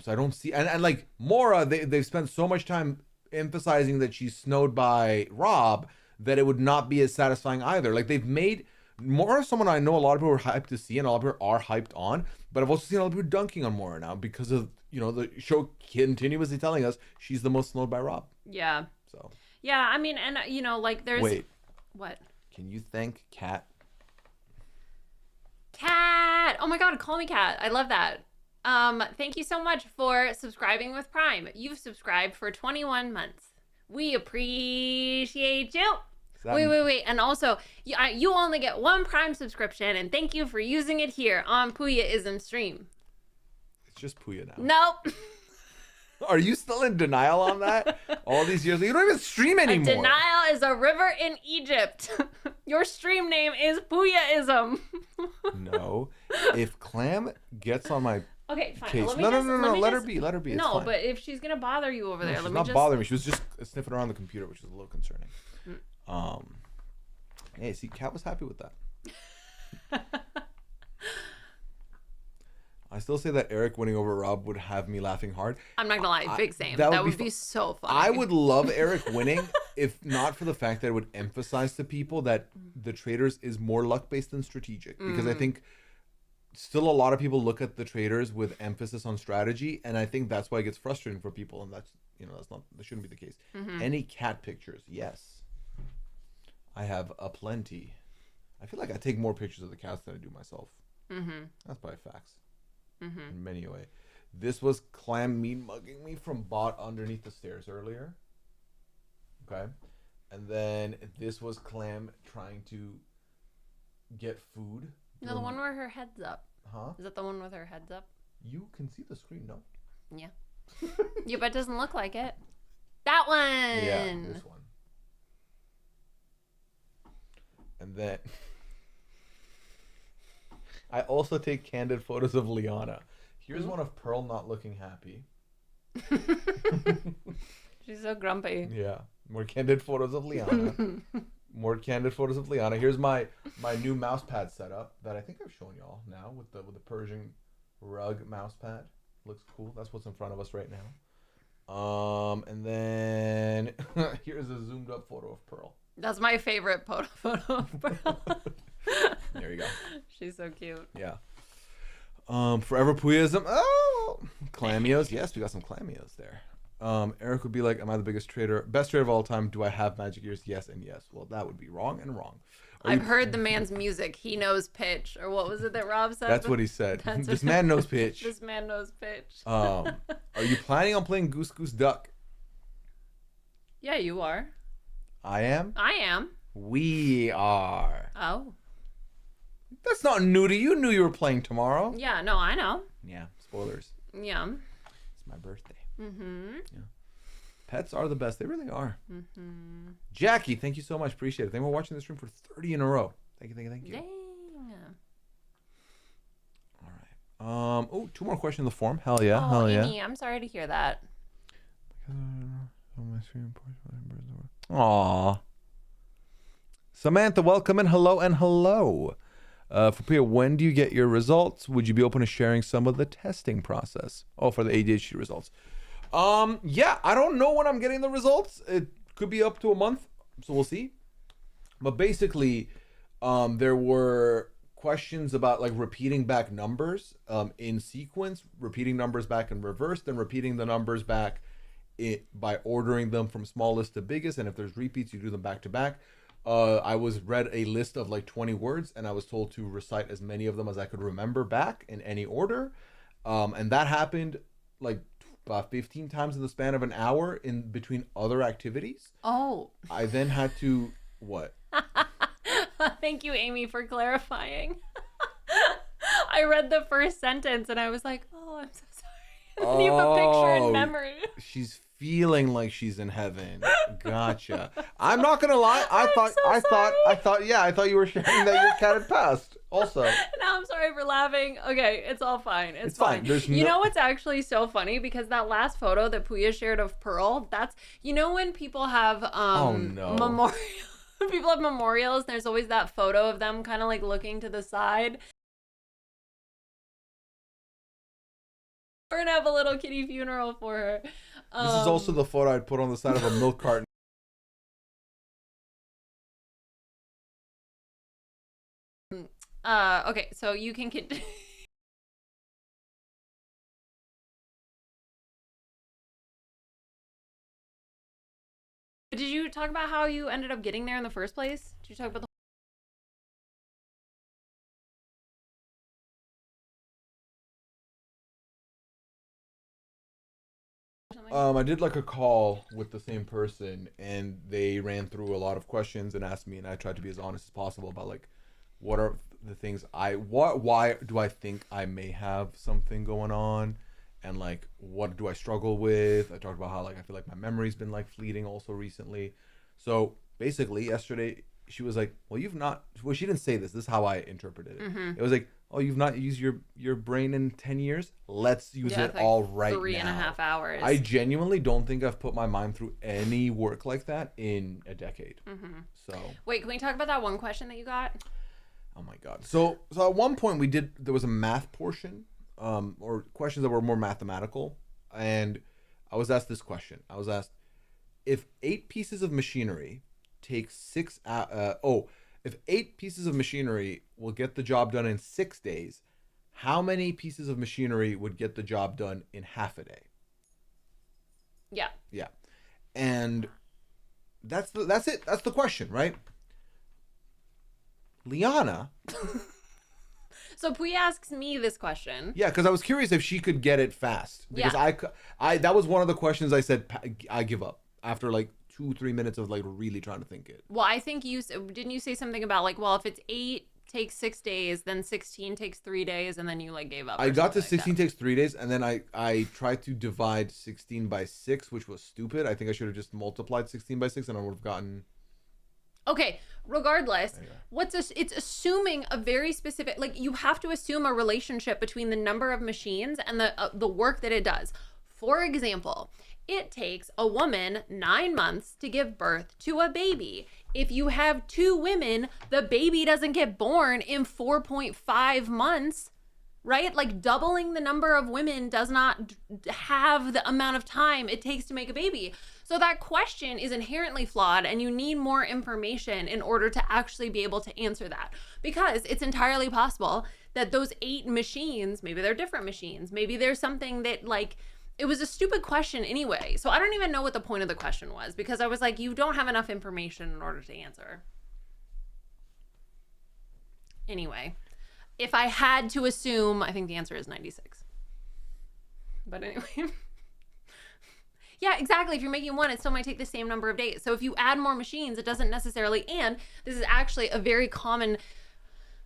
So I don't see, and like Mora, they've spent so much time emphasizing that she's snowed by Rob that it would not be as satisfying either. Like they've made Mora someone I know a lot of people are hyped to see and a lot of people are hyped on, but I've also seen a lot of people dunking on Mora now because of, the show continuously telling us she's the most snowed by Rob. Yeah. So. Yeah, I mean, and like there's. Wait. What? Can you thank Kat? Kat! Oh my God, call me Kat. I love that. Thank you so much for subscribing with Prime. You've subscribed for 21 months. We appreciate you. Wait. And also, you only get 1 Prime subscription, and thank you for using it here on Pooya-ism stream. It's just Pooya now. Nope. Are you still in denial on that? All these years? You don't even stream anymore. Denial is a river in Egypt. Your stream name is Pooya-ism. No. If Clam gets on my okay, fine. case. Let No. Let her just- be. Let her be. It's no, fine. but if she's going to bother you over there, She's let me not just... bothering me. She was just sniffing around the computer, which is a little concerning. Hey, see, Kat was happy with that. I still say that Eric winning over Rob would have me laughing hard. I'm not gonna lie, big same. that That would would be be so funny. I would love Eric winning if not for the fact that it would emphasize to people that the Traders is more luck-based than strategic. Because I think still a lot of people look at the Traders with emphasis on strategy, and I think that's why it gets frustrating for people, and that shouldn't be the case. Any cat pictures? Yes. I have aplenty. I feel like I take more pictures of the cats than I do myself. That's probably facts. In many ways. This was Clam mean mugging me from bot underneath the stairs earlier. Okay. And then this was Clam trying to get food. No, the one where her head's up. Huh? Is that the one with her head's up? You can see the screen, no? Yeah. Yeah, but it doesn't look like it. That one. Yeah, this one. And then I also take candid photos of Liana. Here's one of Pearl not looking happy. She's so grumpy. Yeah. More candid photos of Liana. More candid photos of Liana. Here's my new mouse pad setup that I think I've shown y'all now with the Persian rug mouse pad. Looks cool. That's what's in front of us right now. And then here's a zoomed up photo of Pearl. That's my favorite photo of Pearl. There you go. She's so cute. Yeah. Forever Pooyism. Oh, clamios. Yes, we got some clamios there. Eric would be like, am I the best trader of all time? Do I have magic ears? Yes and yes. Well, that would be wrong and wrong. I've heard the man's music. He knows pitch. Or what was it that Rob said? That's what he said. That's This what- man knows pitch. This man knows pitch. Are you planning on playing Goose Goose Duck? Yeah, you are. I am. I am. We are. Oh. That's not new to you. You knew you were playing tomorrow. Yeah, no, I know. Yeah, spoilers. Yeah. It's my birthday. Mm-hmm. Yeah. Pets are the best. They really are. Mm-hmm. Jackie, thank you so much. Appreciate it. Thank you for watching the stream for 30 in a row. Thank you, thank you, thank you. Dang. All right. Oh, 2 more questions in the form. Hell yeah. Oh, Hell yeah. Amy, I'm sorry to hear that. Aw. Samantha, welcome and hello and hello. For Pooya, when do you get your results? Would you be open to sharing some of the testing process? Oh, for the ADHD results. Yeah, I don't know when I'm getting the results. It could be up to a month, so we'll see. But basically, there were questions about like repeating back numbers in sequence, repeating numbers back in reverse, then repeating the numbers back by ordering them from smallest to biggest. And if there's repeats, you do them back to back. I was read a list of like 20 words, and I was told to recite as many of them as I could remember back in any order. And that happened like about 15 times in the span of an hour in between other activities. Oh. I then had to, what? Thank you, Amy, for clarifying. I read the first sentence and I was like, oh, I'm so sorry. And then you have a picture in memory. She's feeling like she's in heaven. Gotcha. I'm not gonna lie. I thought you were sharing that your cat had passed. Also. Now I'm sorry for laughing. Okay, it's all fine. It's fine. There's you know what's actually so funny? Because that last photo that Pooya shared of Pearl, that's, you know, when people have memorial. People have memorials, there's always that photo of them kind of like looking to the side. We're gonna have a little kitty funeral for her. This is also the photo I'd put on the side of a milk carton. Okay, so you can continue. Did you talk about how you ended up getting there in the first place? Did you talk about the I did like a call with the same person, and they ran through a lot of questions and asked me, and I tried to be as honest as possible about like what are the things why do I think I may have something going on, and like what do I struggle with. I talked about how like I feel like my memory's been like fleeting also recently. So basically yesterday she was like, well, she didn't say this is how I interpreted it. It was like, oh, you've not used your brain in 10 years, let's use it like all right 3.5 hours. I genuinely don't think I've put my mind through any work like that in a decade. So wait, can we talk about that one question that you got? oh my god. So at one point there was a math portion, or questions that were more mathematical, and I was asked this question. I was asked, if 8 pieces of machinery take if 8 pieces of machinery will get the job done in 6 days, how many pieces of machinery would get the job done in half a day? Yeah. Yeah. And that's it. That's the question, right? LIANA. So Pooya asks me this question. Yeah, because I was curious if she could get it fast. Because I that was one of the questions I said I give up after like 2-3 minutes of like really trying to think it. Well, I think didn't you say something about like, well, if it's 8 takes 6 days, then 16 takes 3 days, and then you like gave up. I got to 16 takes 3 days, and then I tried to divide 16 by 6, which was stupid. I think I should have just multiplied 16 by 6, and I would have gotten. Okay, regardless, it's assuming a very specific, like you have to assume a relationship between the number of machines and the work that it does. For example, it takes a woman 9 months to give birth to a baby. If you have 2 women, the baby doesn't get born in 4.5 months, right? Like doubling the number of women does not have the amount of time it takes to make a baby. So that question is inherently flawed, and you need more information in order to actually be able to answer that. Because it's entirely possible that those 8 machines, maybe they're different machines, maybe there's something that like, it was a stupid question anyway. So I don't even know what the point of the question was, because I was like, you don't have enough information in order to answer. Anyway, if I had to assume, I think the answer is 96. But anyway. Yeah, exactly. If you're making one, it still might take the same number of days. So if you add more machines, it doesn't necessarily, and this is actually a very common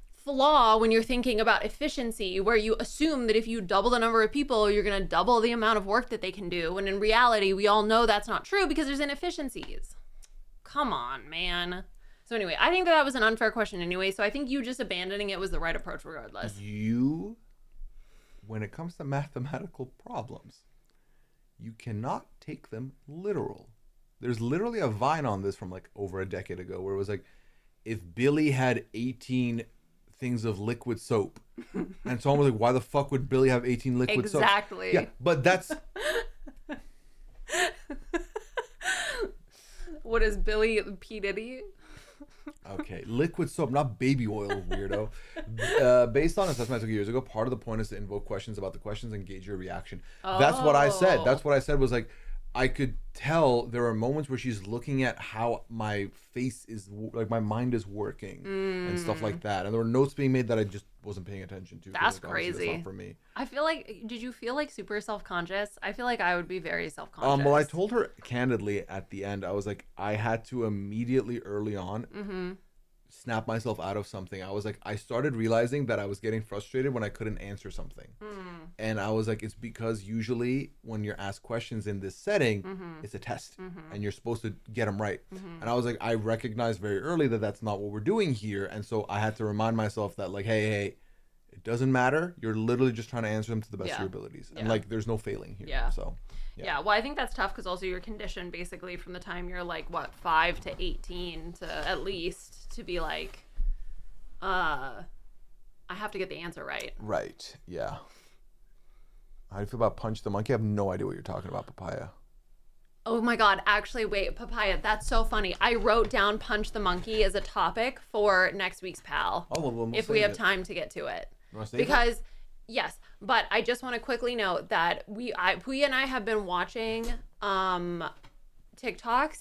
flaw when you're thinking about efficiency, where you assume that if you double the number of people, you're going to double the amount of work that they can do. When in reality, we all know that's not true because there's inefficiencies. Come on, man. So anyway, I think that was an unfair question anyway. So I think you just abandoning it was the right approach regardless. When it comes to mathematical problems, you cannot take them literal. There's literally a Vine on this from like over a decade ago where it was like, if Billy had 18 things of liquid soap, and someone was like, why the fuck would Billy have 18 liquid soaps? Exactly. Yeah, but that's... What is Billy P. Diddy? Okay, liquid soap, not baby oil, weirdo. Based on assessment I took years ago, part of the point is to invoke questions about the questions and gauge your reaction. Oh. That's what I said. That's what I said was like, I could tell there are moments where she's looking at how my face is, like my mind is working and stuff like that. And there were notes being made that I just wasn't paying attention to. That's like, crazy. That's not for me. I feel like, did you feel like super self-conscious? I feel like I would be very self-conscious. Well, I told her candidly at the end, I was like, I had to immediately early on snap myself out of something. I was like, I started realizing that I was getting frustrated when I couldn't answer something. And I was like, it's because usually when you're asked questions in this setting, it's a test and you're supposed to get them right. And I was like, I recognized very early that that's not what we're doing here. And so I had to remind myself that like, hey, it doesn't matter. You're literally just trying to answer them to the best of your abilities. And like, there's no failing here. Yeah. So yeah, well, I think that's tough because also you're conditioned basically from the time you're like, what, 5 to 18 to at least to be like, I have to get the answer right. Right, yeah. How do you feel about Punch the Monkey? I have no idea what you're talking about, Papaya. Oh my God, actually, wait, Papaya, that's so funny. I wrote down Punch the Monkey as a topic for next week's Pal. Oh, well, we'll if we have time to get to it. You want to Because... Yes, but I just want to quickly note that Pooya and I have been watching TikToks,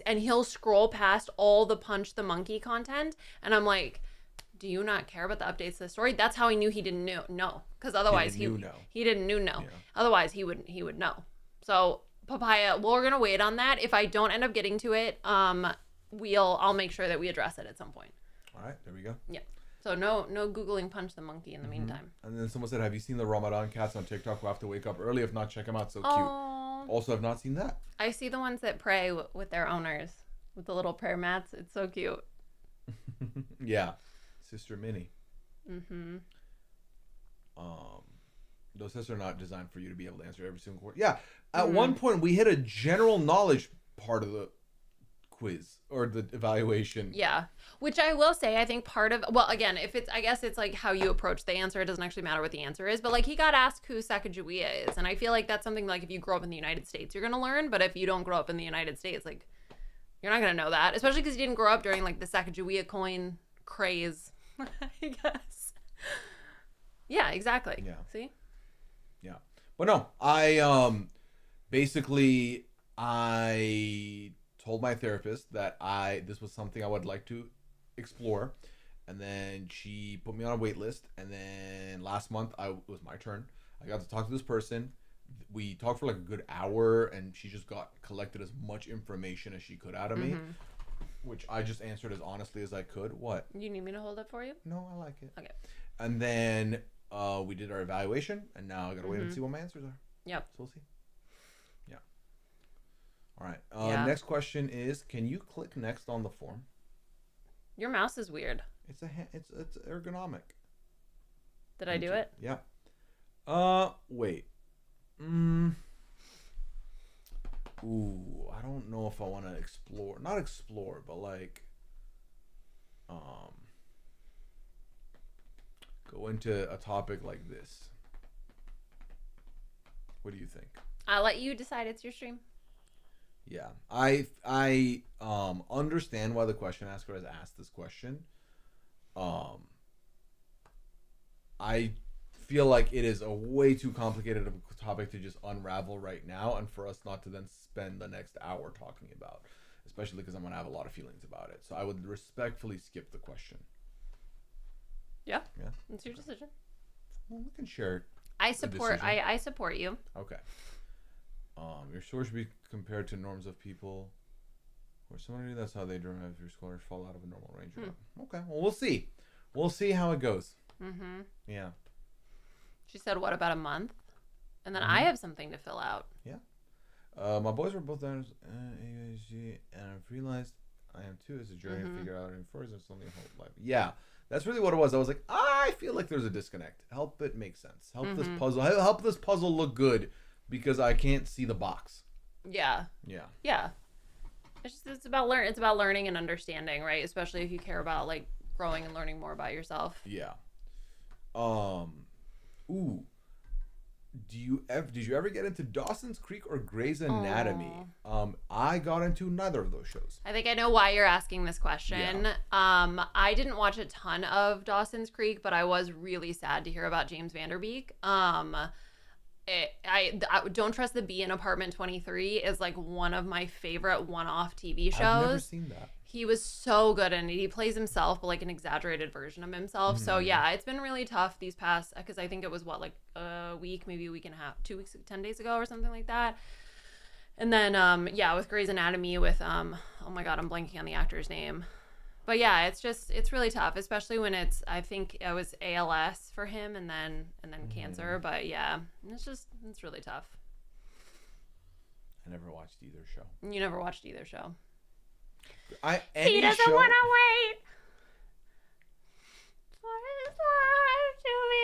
and he'll scroll past all the Punch the Monkey content, and I'm like, do you not care about the updates to the story? That's how I knew he didn't know, because otherwise he didn't know. Yeah. Otherwise he would know. So Papaya, we're gonna wait on that. If I don't end up getting to it, I'll make sure that we address it at some point. All right, there we go. Yeah. So no Googling Punch the Monkey in the meantime. And then someone said, have you seen the Ramadan cats on TikTok who have to wake up early? If not, check them out. So cute. Also, I've not seen that. I see the ones that pray with their owners with the little prayer mats. It's so cute. Yeah. Sister Minnie. Those tests are not designed for you to be able to answer every single question. Yeah. At one point, we hit a general knowledge part of the quiz or the evaluation. Yeah, which I will say, I think part of, well, again, I guess it's like how you approach the answer. It doesn't actually matter what the answer is, but like he got asked who Sacagawea is, and I feel like that's something like if you grow up in the United States, you're gonna learn, but if you don't grow up in the United States, like you're not gonna know that, especially because you didn't grow up during like the Sacagawea coin craze, I guess. Yeah, exactly. Yeah. See? Yeah. But no, I basically I told my therapist that this was something I would like to explore, and then she put me on a wait list, and then last month it was my turn. I got to talk to this person. We talked for like a good hour, and she just collected as much information as she could out of me, which I just answered as honestly as I could. What? You need me to hold it for you? No, I like it. Okay. And then we did our evaluation, and now I gotta wait and see what my answers are. Yep. So we'll see. Yeah. All right. Next question is: can you click next on the form? Your mouse is weird. It's ergonomic. Did I do it? Yeah. Wait. Ooh, I don't know if I want to explore. Not explore, but like, go into a topic like this. What do you think? I'll let you decide. It's your stream. Yeah, I understand why the question asker has asked this question. I feel like it is a way too complicated of a topic to just unravel right now, and for us not to then spend the next hour talking about, especially because I'm gonna have a lot of feelings about it. So I would respectfully skip the question. Yeah. Yeah. It's your decision. Well, we can share. I support. I support you. Okay. Your score should be compared to norms of people. Or somebody, that's how they derive your scores fall out of a normal range. Okay. Well, we'll see. We'll see how it goes. Mm-hmm. Yeah. She said, "What about a month?" And then I have something to fill out. Yeah. My boys were both done ADHD, and I've realized I am too. It's a journey to figure out. And for it's only a whole life. Yeah. That's really what it was. I was like, I feel like there's a disconnect. Help it make sense. Help this puzzle. Help this puzzle look good, because I can't see the box. Yeah. Yeah. Yeah. It's about It's about learning and understanding, right? Especially if you care about like growing and learning more about yourself. Yeah. Ooh. Did you ever get into Dawson's Creek or Grey's Anatomy? I got into neither of those shows. I think I know why you're asking this question. Yeah. I didn't watch a ton of Dawson's Creek, but I was really sad to hear about James Vanderbeek. I Don't Trust the Bee in Apartment 23 is like one of my favorite one-off TV shows. I've never seen that. He was so good in it. He plays himself, but like an exaggerated version of himself. So yeah, it's been really tough these past, because I think it was like a week, maybe a week and a half, 2 weeks, 10 days ago or something like that. And then with Grey's Anatomy with oh my God, I'm blanking on the actor's name. But yeah, it's really tough, especially when I think it was ALS for him and then cancer. But yeah, it's really tough. I never watched either show. You never watched either show. He doesn't want to wait for his life to be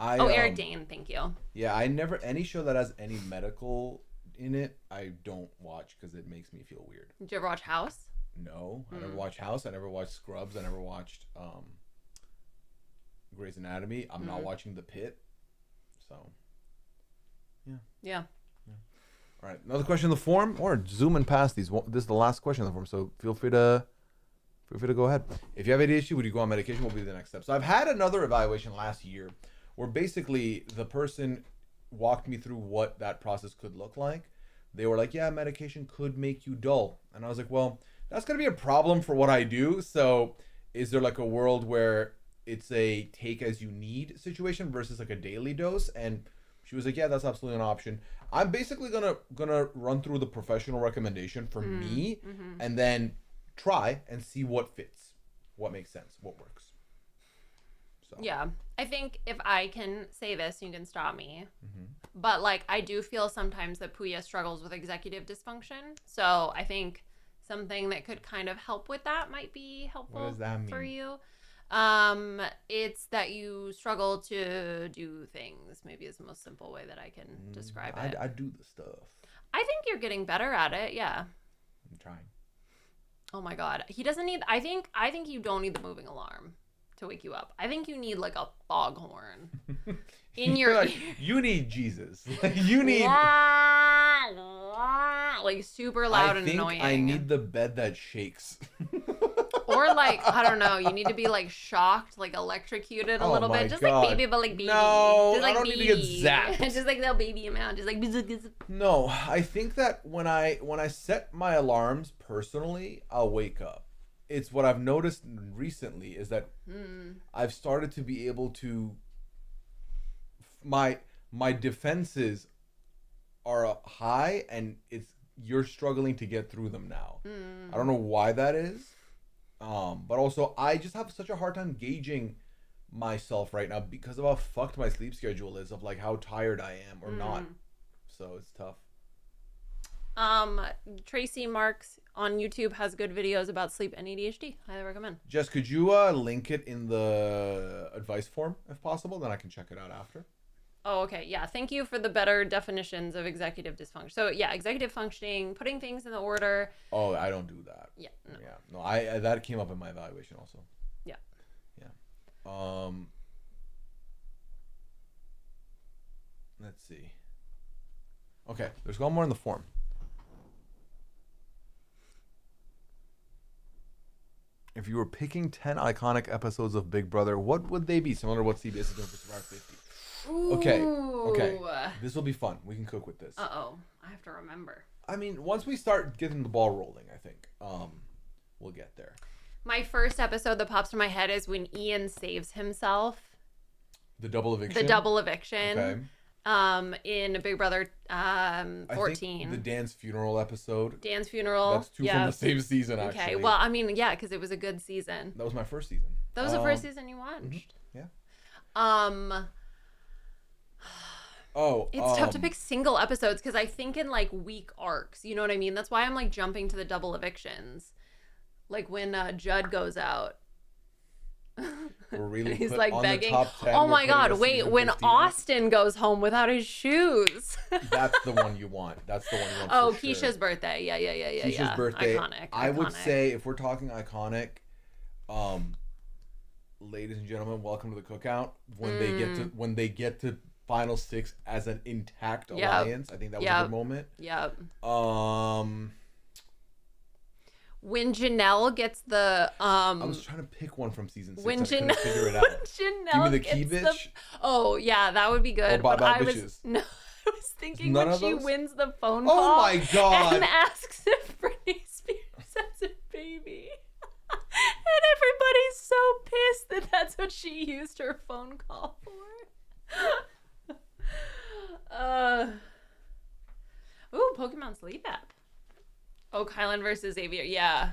over. Eric Dane, thank you. Yeah, I never, any show that has any medical in it, I don't watch because it makes me feel weird. Did you ever watch House? No, I never watched House. I never watched Scrubs. I never watched Grey's Anatomy. I'm not watching The Pitt. So, yeah. All right, another question in the form, or zooming past these. This is the last question in the form, so feel free to go ahead. If you have ADHD, would you go on medication? What will be the next step? So I've had another evaluation last year where basically the person walked me through what that process could look like. They were like, yeah, medication could make you dull. And I was like, well, that's going to be a problem for what I do. So is there like a world where it's a take as you need situation versus like a daily dose? And she was like, yeah, that's absolutely an option. I'm basically gonna run through the professional recommendation for me and then try and see what fits, what makes sense, what works. So yeah, I think if I can say this, you can stop me. But like, I do feel sometimes that Pooya struggles with executive dysfunction. So I think something that could kind of help with that might be helpful. What does that mean? For you? It's that you struggle to do things. Maybe is the most simple way that I can describe it. I do the stuff. I think you're getting better at it. Yeah. I'm trying. Oh my God. He doesn't need, I think you don't need the moving alarm to wake you up. I think you need like a foghorn in your like, you need Jesus. You need like super loud and annoying. I need the bed that shakes. Or like, I don't know, you need to be like shocked, like electrocuted a little bit. Just God. Like baby, but like baby. No, just like I don't need to get zapped. Just like they'll baby him out. Just like No, I think that when I set my alarms personally, I'll wake up. It's what I've noticed recently is that I've started to be able to my defenses are high and you're struggling to get through them now. I don't know why that is. But also I just have such a hard time gauging myself right now because of how fucked my sleep schedule is, of like how tired I am or not. So it's tough. Tracy Marks on YouTube has good videos about sleep and ADHD. Highly recommend. Jess, could you link it in the advice form if possible? Then I can check it out after. Oh, okay. Yeah. Thank you for the better definitions of executive dysfunction. So yeah, executive functioning, putting things in the order. Oh, I don't do that. Yeah. No. Yeah. No, I that came up in my evaluation also. Yeah. Yeah. Let's see. Okay, there's one more in the form. If you were picking 10 iconic episodes of Big Brother, what would they be? Similar to what CBS is doing for Survivor 50. Ooh. Okay. This will be fun. We can cook with this. Uh-oh. I have to remember. I mean, once we start getting the ball rolling, I think. we'll get there. My first episode that pops in my head is when Ian saves himself. The double eviction. The double eviction. Okay. In Big Brother 14. I think the Dan's funeral episode. Dan's funeral. That's two from the same season, actually. Okay, well, I mean, yeah, because it was a good season. That was my first season. That was the first season you watched. Yeah. It's tough to pick single episodes because I think in like week arcs. You know what I mean? That's why I'm like jumping to the double evictions, like when Judd goes out. We're really he's put like on begging. The top 10, oh my God! a Wait, season when 15. Austin goes home without his shoes. That's the one you want. That's the one you want. Oh, for Keisha's sure. birthday. Yeah. Keisha's birthday. Iconic. I would say if we're talking iconic, ladies and gentlemen, welcome to the cookout. When they get to final 6 as an intact alliance, I think that was a good moment. Yep. When Janelle gets the I was trying to pick one from season 6. When I couldn't figure it out. Janelle Give me the key bitch. Oh yeah, that would be good. Or bye But bye I was bitches. no, I was thinking None when of she those? wins the phone call. Oh my God. And asks if Britney Spears has a baby, and everybody's so pissed that that's what she used her phone call for. Ooh, Pokemon Sleep app. Oh, Kylan versus Xavier. Yeah.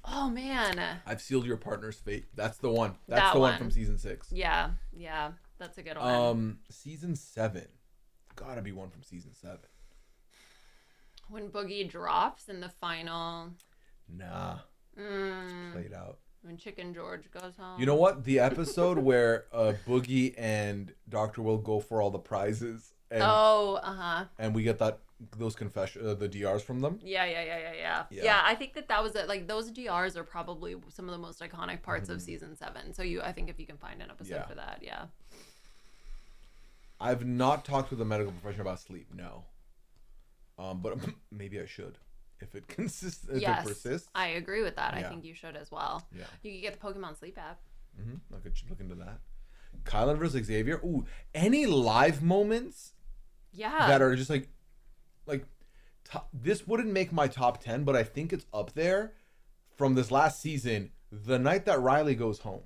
Oh man. I've sealed your partner's fate. That's the one. That's That the one one. from season 6. Yeah. That's a good one. Season 7. Gotta be one from season 7. When Boogie drops in the final. Nah. It's played out. When Chicken George goes home. You know what? The episode where Boogie and Dr. Will go for all the prizes. And, and we get those the DRs from them. Yeah. Yeah, I think that was it. Like those DRs are probably some of the most iconic parts of season 7. So I think if you can find an episode for that, yeah. I've not talked with a medical professional about sleep, no. But maybe I should. If it persists. I agree with that. Yeah. I think you should as well. Yeah. You could get the Pokemon Sleep app. I could look into that. Kylan versus Xavier. Ooh, any live moments? Yeah. That are just like this wouldn't make my top 10, but I think it's up there from this last season. The night that Riley goes home.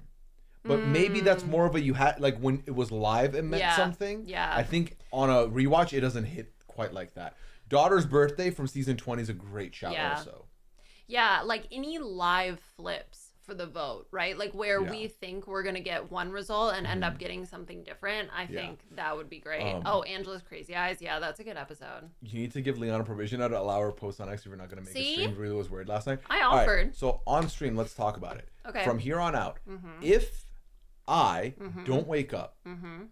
But maybe that's more of a you had like when it was live it meant something. Yeah. I think on a rewatch it doesn't hit quite like that. Daughter's Birthday from season 20 is a great shout also. Yeah, like any live flips for the vote, right? Like where we think we're going to get one result and end up getting something different. I think that would be great. Angela's Crazy Eyes. Yeah, that's a good episode. You need to give Liana permission now to allow her post on X if you're not going to make a stream. Really was worried last night. I offered. Right, so on stream, let's talk about it. Okay. From here on out, if I don't wake up,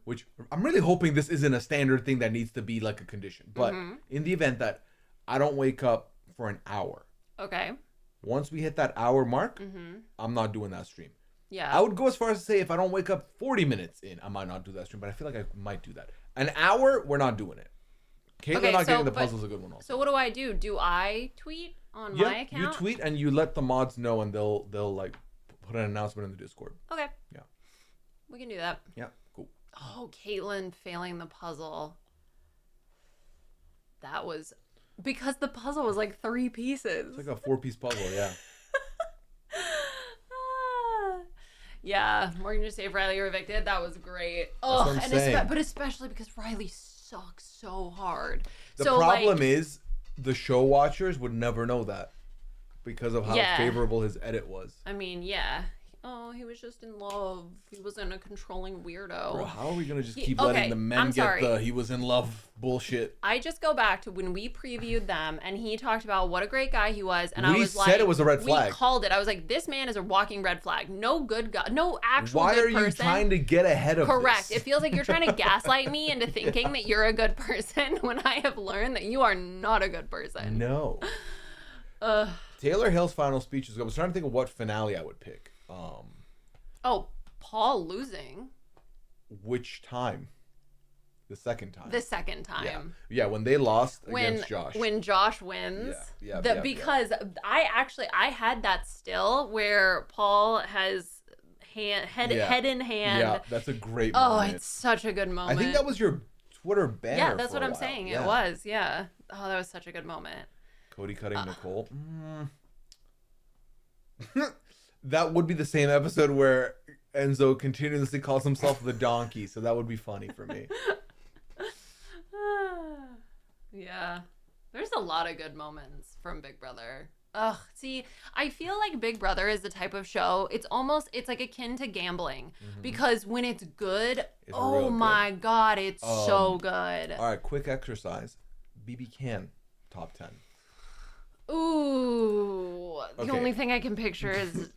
which I'm really hoping this isn't a standard thing that needs to be like a condition, but in the event that I don't wake up for an hour. Okay. Once we hit that hour mark, I'm not doing that stream. Yeah. I would go as far as to say if I don't wake up 40 minutes in, I might not do that stream, but I feel like I might do that. An hour, we're not doing it. Caitlin not getting the puzzle is a good one also. So what do? Do I tweet on my account? You tweet and you let the mods know and they'll like put an announcement in the Discord. Okay. Yeah. We can do that. Yeah, cool. Oh, Caitlin failing the puzzle. That was because the puzzle was like 3 pieces. It's like a 4-piece puzzle, yeah. Yeah, Morgan just saved Riley, you're evicted. That was great. Oh, but especially because Riley sucks so hard. The problem is the show watchers would never know that because of how favorable his edit was. I mean, yeah. Oh, he was just in love. He wasn't a controlling weirdo. Bro, how are we going to just keep letting the men get the he was in love bullshit? I just go back to when we previewed them and he talked about what a great guy he was. And I was like, we said it was a red flag. We called it. I was like, this man is a walking red flag. No good guy. No actual Why good are you person. trying to get ahead of Correct. this? It feels like you're trying to gaslight me into thinking that you're a good person when I have learned that you are not a good person. No. Taylor Hill's final speech is good. I was trying to think of what finale I would pick. Oh, Paul losing. Which time? The second time. The second time. Yeah, when they lost against Josh. When Josh wins. Because I had that still where Paul has head in hand. Yeah, that's a great moment. Oh, it's such a good moment. I think that was your Twitter banner. Yeah, that's what I'm saying. Yeah. It was, yeah. Oh, that was such a good moment. Cody cutting Nicole. That would be the same episode where Enzo continuously calls himself the donkey, so that would be funny for me. Yeah. There's a lot of good moments from Big Brother. Ugh, see, I feel like Big Brother is the type of show, it's like akin to gambling. Because when it's good, It's oh real my God, it's so good. All right, quick exercise. BB Can, top 10. Ooh, the Okay. only thing I can picture is...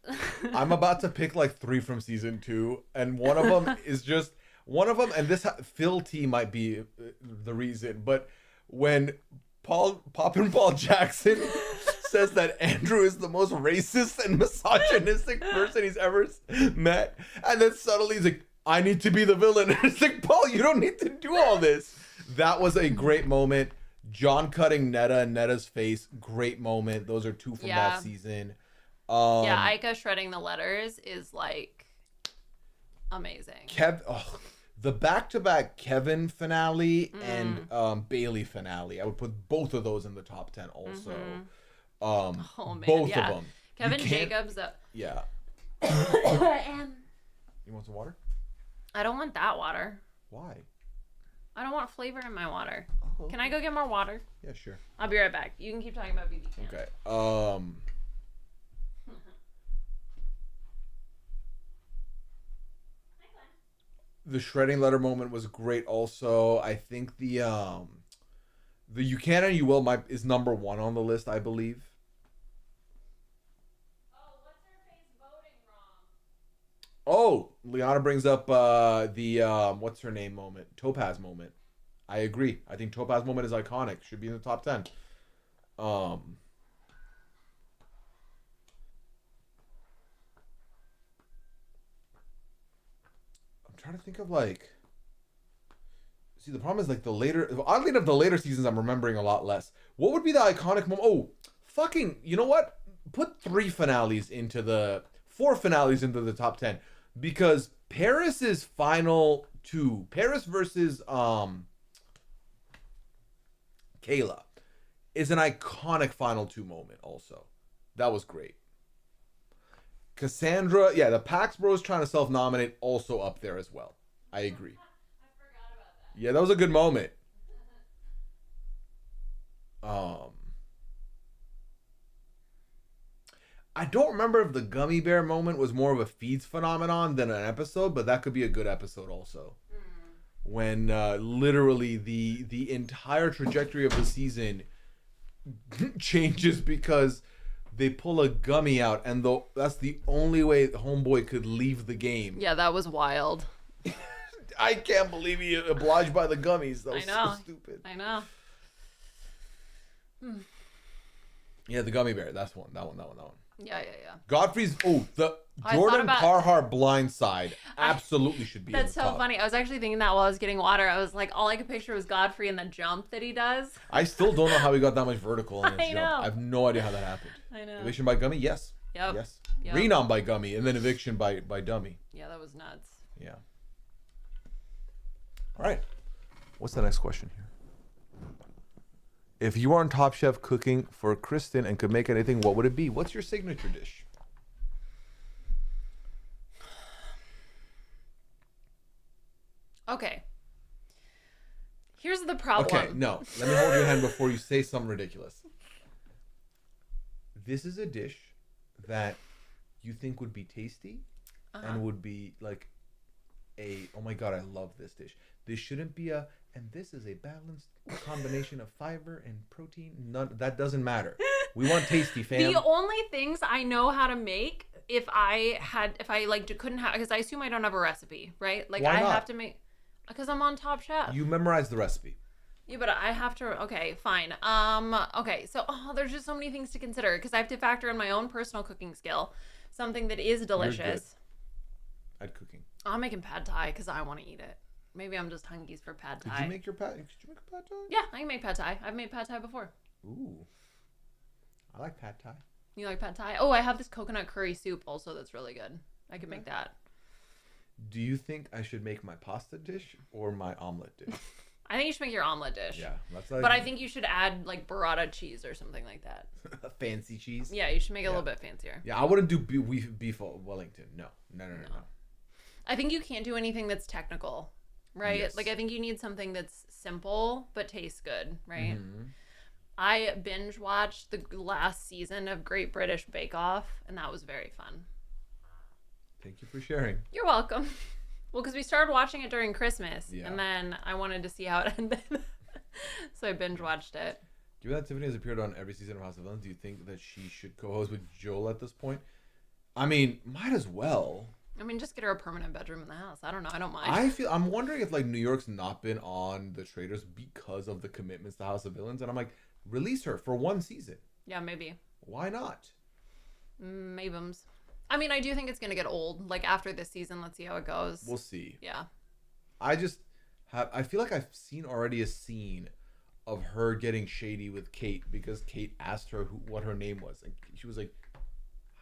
I'm about to pick like 3 from season 2, and one of them is just... One of them, and Phil T might be the reason, but when Poppin' Paul Jackson says that Andrew is the most racist and misogynistic person he's ever met, and then suddenly he's like, I need to be the villain. And it's like, Paul, you don't need to do all this. That was a great moment. John cutting Netta and Netta's face, great moment. Those are 2 from that season. yeah, Ika shredding the letters is like amazing. The back-to-back Kevin finale and Bailey finale. I would put both of those in the top 10 also. Oh man, both yeah. of them. Kevin Jacobs. Yeah. And You want some water? I don't want that water. Why? I don't want flavor in my water. Oh, Can I go get more water? Yeah, sure. I'll be right back. You can keep talking about BB Can. Okay. The shredding letter moment was great also. I think the You Can and You Will is number 1 on the list, I believe. Oh, what's her face voting wrong? Oh, Liana brings up the what's her name moment, Topaz moment. I agree. I think Topaz moment is iconic. Should be in the top 10. I'm trying to think of like. See, the problem is like oddly enough, the later seasons I'm remembering a lot less. What would be the iconic moment? Oh, fucking, you know what? Put 4 finales into the top 10, because Paris's final 2, Paris versus Kayla, is an iconic final 2 moment also. That was great. Cassandra, yeah, the Pax Bros trying to self-nominate, also up there as well. I agree. I forgot about that. Yeah, that was a good moment. I don't remember if the gummy bear moment was more of a feeds phenomenon than an episode, but that could be a good episode also. When literally the entire trajectory of the season changes because they pull a gummy out, and that's the only way Homeboy could leave the game. Yeah, that was wild. I can't believe he obliged by the gummies. That was so stupid. I know. Yeah, the gummy bear. That's one. That one. Yeah. Godfrey's. Oh, the I Jordan thought Carhart blind side absolutely should be. That's in the so top. funny. I was actually thinking that while I was getting water. I was like, all I could picture was Godfrey and the jump that he does. I still don't know how he got that much vertical in his I jump. know. I have no idea how that happened. I know. Eviction by Gummy? Yes. Yep. Yes. Yep. Renom by Gummy, and then eviction by Dummy. Yeah, that was nuts. Yeah. All right. What's the next question here? If you were on Top Chef cooking for Kristen and could make anything, what would it be? What's your signature dish? Okay. Here's the problem. Okay, no. Let me hold your hand before you say something ridiculous. This is a dish that you think would be tasty and would be like oh my God, I love this dish. This shouldn't be and this is a balanced combination of fiber and protein. That doesn't matter. We want tasty, fam. The only things I know how to make, if I couldn't have, because I assume I don't have a recipe, right? Like, Why I not? have to make, because I'm on Top Chef. You memorize the recipe. Yeah, but I have to. Okay, fine. Okay, so there's just so many things to consider because I have to factor in my own personal cooking skill, something that is delicious. At cooking. I'm making pad thai because I want to eat it. Maybe I'm just hungies for pad thai. Did you make a pad thai? Yeah, I can make pad thai. I've made pad thai before. Ooh, I like pad thai. You like pad thai? Oh, I have this coconut curry soup also that's really good. I could make that. Do you think I should make my pasta dish or my omelet dish? I think you should make your omelet dish. Yeah, that's like But I think you should add like burrata cheese or something like that. fancy cheese. Yeah, you should make it a little bit fancier. Yeah, I wouldn't do beef Wellington. No. I think you can't do anything that's technical, right? Yes. Like I think you need something that's simple but tastes good, right? Mm-hmm. I binge watched the last season of Great British Bake Off, and that was very fun. Thank you for sharing. You're welcome. Well, because we started watching it during Christmas, Yeah. and then I wanted to see how it ended. So I binge watched it. Given that Tiffany has appeared on every season of House of Villains, do you think that she should co-host with Joel at this point? I mean, might as well. I mean, just get her a permanent bedroom in the house. I don't know. I don't mind. I'm wondering if like New York's not been on the Traitors because of the commitments to House of Villains, and I'm like, release her for one season. Yeah, maybe. Why not? Maybums. I mean, I do think it's going to get old. Like, after this season, let's see how it goes. We'll see. Yeah. I feel like I've seen already a scene of her getting shady with Kate because Kate asked her what her name was. And she was like,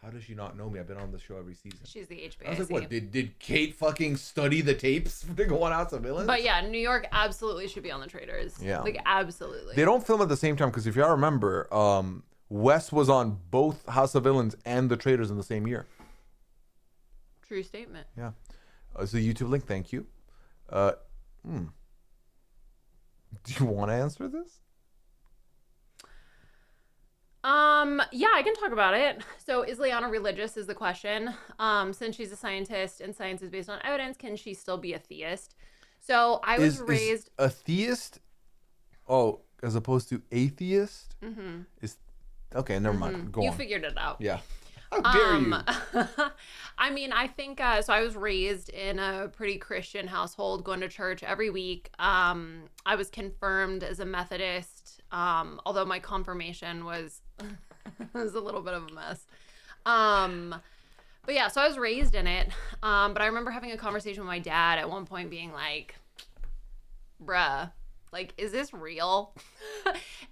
how does she not know me? I've been on the show every season. She's the HBIC. I was like, what? Did Kate fucking study the tapes to go on House of Villains? But yeah, New York absolutely should be on the Traitors. Yeah. Like, absolutely. They don't film at the same time because if y'all remember, Wes was on both House of Villains and the Traitors in the same year. True statement. Yeah. So YouTube link, thank you. Do you want to answer this? Yeah, I can talk about it. So is LIANA religious is the question. Since she's a scientist and science is based on evidence, can she still be a theist? So I was raised a theist. Oh, as opposed to atheist? Mm-hmm. Is okay, never mind. Go You on. figured it out. Yeah. How dare you? I mean, I think so. I was raised in a pretty Christian household, going to church every week. I was confirmed as a Methodist, although my confirmation was was a little bit of a mess. But yeah, so I was raised in it. But I remember having a conversation with my dad at one point, being like, "Bruh, like, is this real?"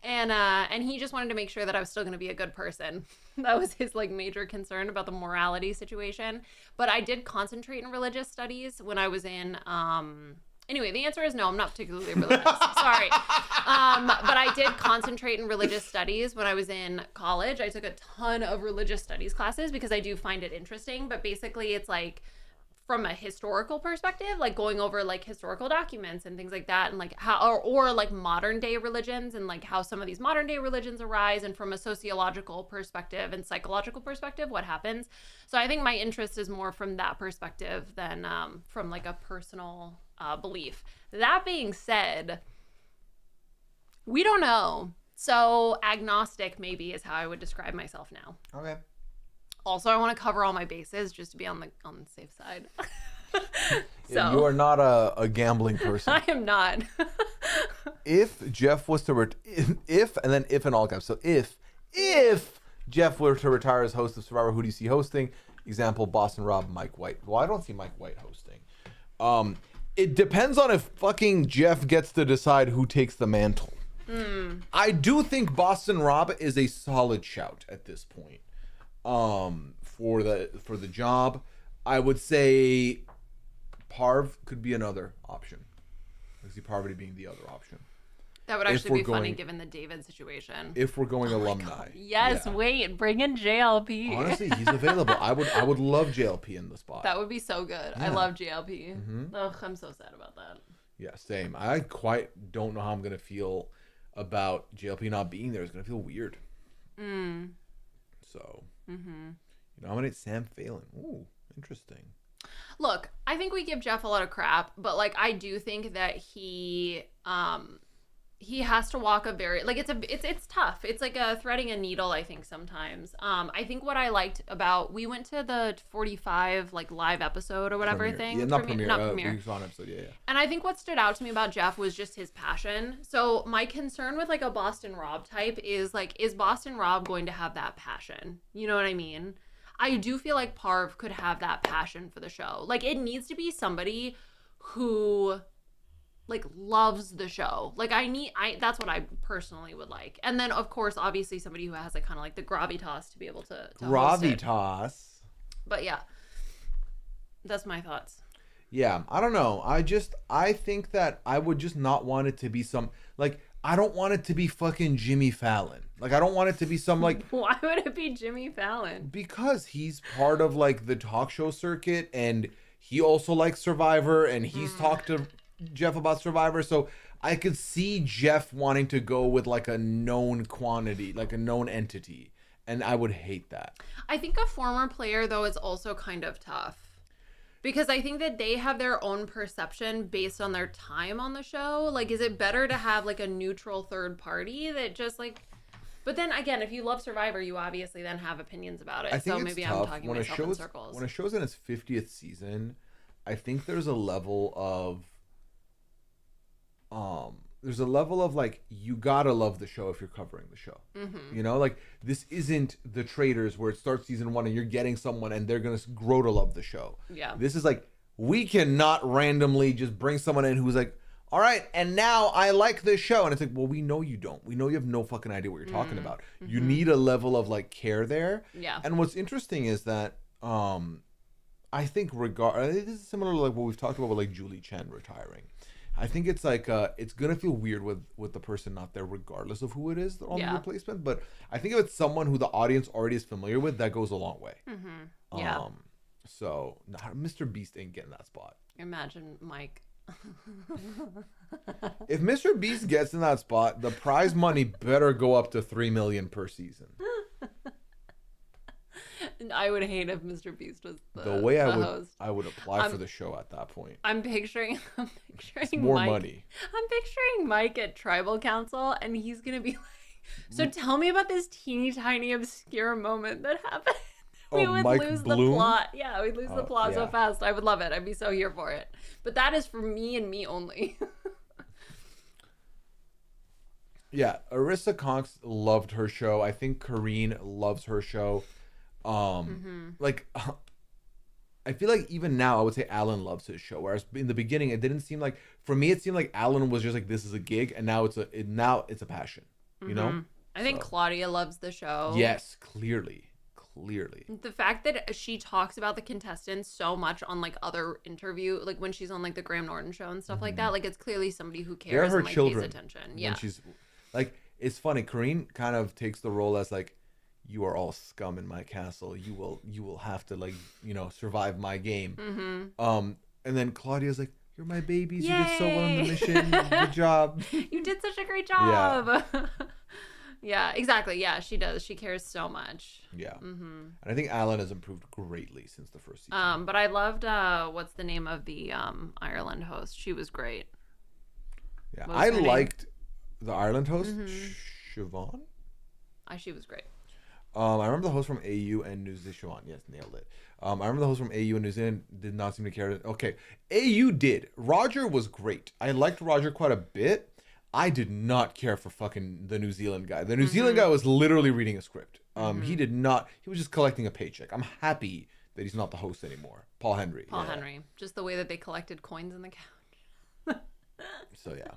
and he just wanted to make sure that I was still going to be a good person. That was his like major concern about the morality situation. But I did concentrate in religious studies when I was in anyway, the answer is no, I'm not particularly religious. Sorry. But I did concentrate in religious studies when I was in college. I took a ton of religious studies classes because I do find it interesting, but basically it's like from a historical perspective, like going over like historical documents and things like that, and like how or like modern day religions and like how some of these modern day religions arise, and from a sociological perspective and psychological perspective, what happens. So I think my interest is more from that perspective than from like a personal belief. That being said, we don't know. So agnostic maybe is how I would describe myself now. Okay. Also, I want to cover all my bases just to be on the safe side. So You are not a gambling person. I am not. If Jeff was to if and then if in all caps. So if Jeff were to retire as host of Survivor, who do you see hosting? Example: Boston Rob, Mike White. Well, I don't see Mike White hosting. It depends on if fucking Jeff gets to decide who takes the mantle. I do think Boston Rob is a solid shout at this point. For the job, I would say Parv could be another option. I see Parvati being the other option. That would actually be funny given the David situation. If we're going alumni. Yes, yeah. Wait, bring in JLP. Honestly, he's available. I would love JLP in the spot. That would be so good. Yeah. I love JLP. Mm-hmm. Ugh, I'm so sad about that. Yeah, same. I quite don't know how I'm gonna feel about JLP not being there. It's gonna feel weird. So, you nominate Sam Phelan. Ooh, interesting. Look, I think we give Jeff a lot of crap, but like I do think that he has to walk a very like it's tough. It's like threading a needle, I think sometimes. I think what I liked about we went to the 45 like live episode or whatever Premiere. thing. Yeah, not premiere. We saw an episode, yeah. And I think what stood out to me about Jeff was just his passion. So my concern with like a Boston Rob type is like, is Boston Rob going to have that passion? You know what I mean? I do feel like Parv could have that passion for the show. Like it needs to be somebody who like loves the show. Like that's what I personally would like. And then of course, obviously somebody who has like kind of like the gravitas to be able to host it. Gravitas. But yeah, that's my thoughts. Yeah, I don't know. I think that I would just not want it to be some like I don't want it to be fucking Jimmy Fallon. Like I don't want it to be some like Why would it be Jimmy Fallon? because he's part of like the talk show circuit and he also likes Survivor and he's talked to Jeff about Survivor, so I could see Jeff wanting to go with like a known quantity, like a known entity, and I would hate that. I think a former player though is also kind of tough. Because I think that they have their own perception based on their time on the show. Like, is it better to have like a neutral third party that just like? But then again, if you love Survivor, you obviously then have opinions about it. I think So it's maybe tough I'm talking when myself in circles. when a show's in its 50th season. I think there's a level of like you gotta love the show if you're covering the show. You know, like this isn't The Traitors where it starts season 1 and you're getting someone and they're gonna grow to love the show. Yeah. This is like we cannot randomly just bring someone in who's like, all right, and now I like this show, and it's like, well, we know you don't. We know you have no fucking idea what you're talking about. You need a level of like care there. Yeah. And what's interesting is that I think this is similar to like what we've talked about with like Julie Chen retiring. I think it's like it's gonna feel weird with the person not there, regardless of who it is on the replacement. But I think if it's someone who the audience already is familiar with, that goes a long way. Yeah. So Mr. Beast ain't getting that spot. Imagine Mike. If Mr. Beast gets in that spot, the prize money better go up to $3 million per season. I would hate if Mr. Beast was the way host. I would apply for the show at that point. I'm picturing It's more Mike. money. I'm picturing Mike at Tribal Council, and he's gonna be like, "So tell me about this teeny tiny obscure moment that happened." We would Mike lose Bloom? the plot. Yeah, we'd lose the plot so yeah. fast. I would love it. I'd be so here for it. But that is for me and me only. Yeah, Arissa Cox loved her show. I think Kareen loves her show. Like, I feel like even now I would say Alan loves his show. Whereas in the beginning, it didn't seem like, for me, it seemed like Alan was just like, this is a gig, and now it's a passion. You know? I think Claudia loves the show. Yes, clearly. The fact that she talks about the contestants so much on like other interview, like when she's on like the Graham Norton show and stuff like that, like it's clearly somebody who They're cares her and like children. pays attention. When Yeah. she's like, it's funny. Kareen kind of takes the role as like, you are all scum in my castle. You will have to like, survive my game. And then Claudia's like, you're my babies. Yay! You did so well in the mission. Good job. You did such a great job. Yeah, exactly. Yeah, she does. She cares so much. Yeah. And I think Alan has improved greatly since the first season. But I loved what's the name of the Ireland host? She was great. Yeah. What was I her name? liked the Ireland host, Siobhan. She was great. I remember the host from AU and New Zealand. Siobhan, yes, nailed it. I remember the host from AU and New Zealand did not seem to care. Okay, AU did. Roger was great. I liked Roger quite a bit. I did not care for fucking the New Zealand guy. The New Zealand guy was literally reading a script. He did not. He was just collecting a paycheck. I'm happy that he's not the host anymore. Paul Henry. Paul Henry. Just the way that they collected coins in the couch. So yeah.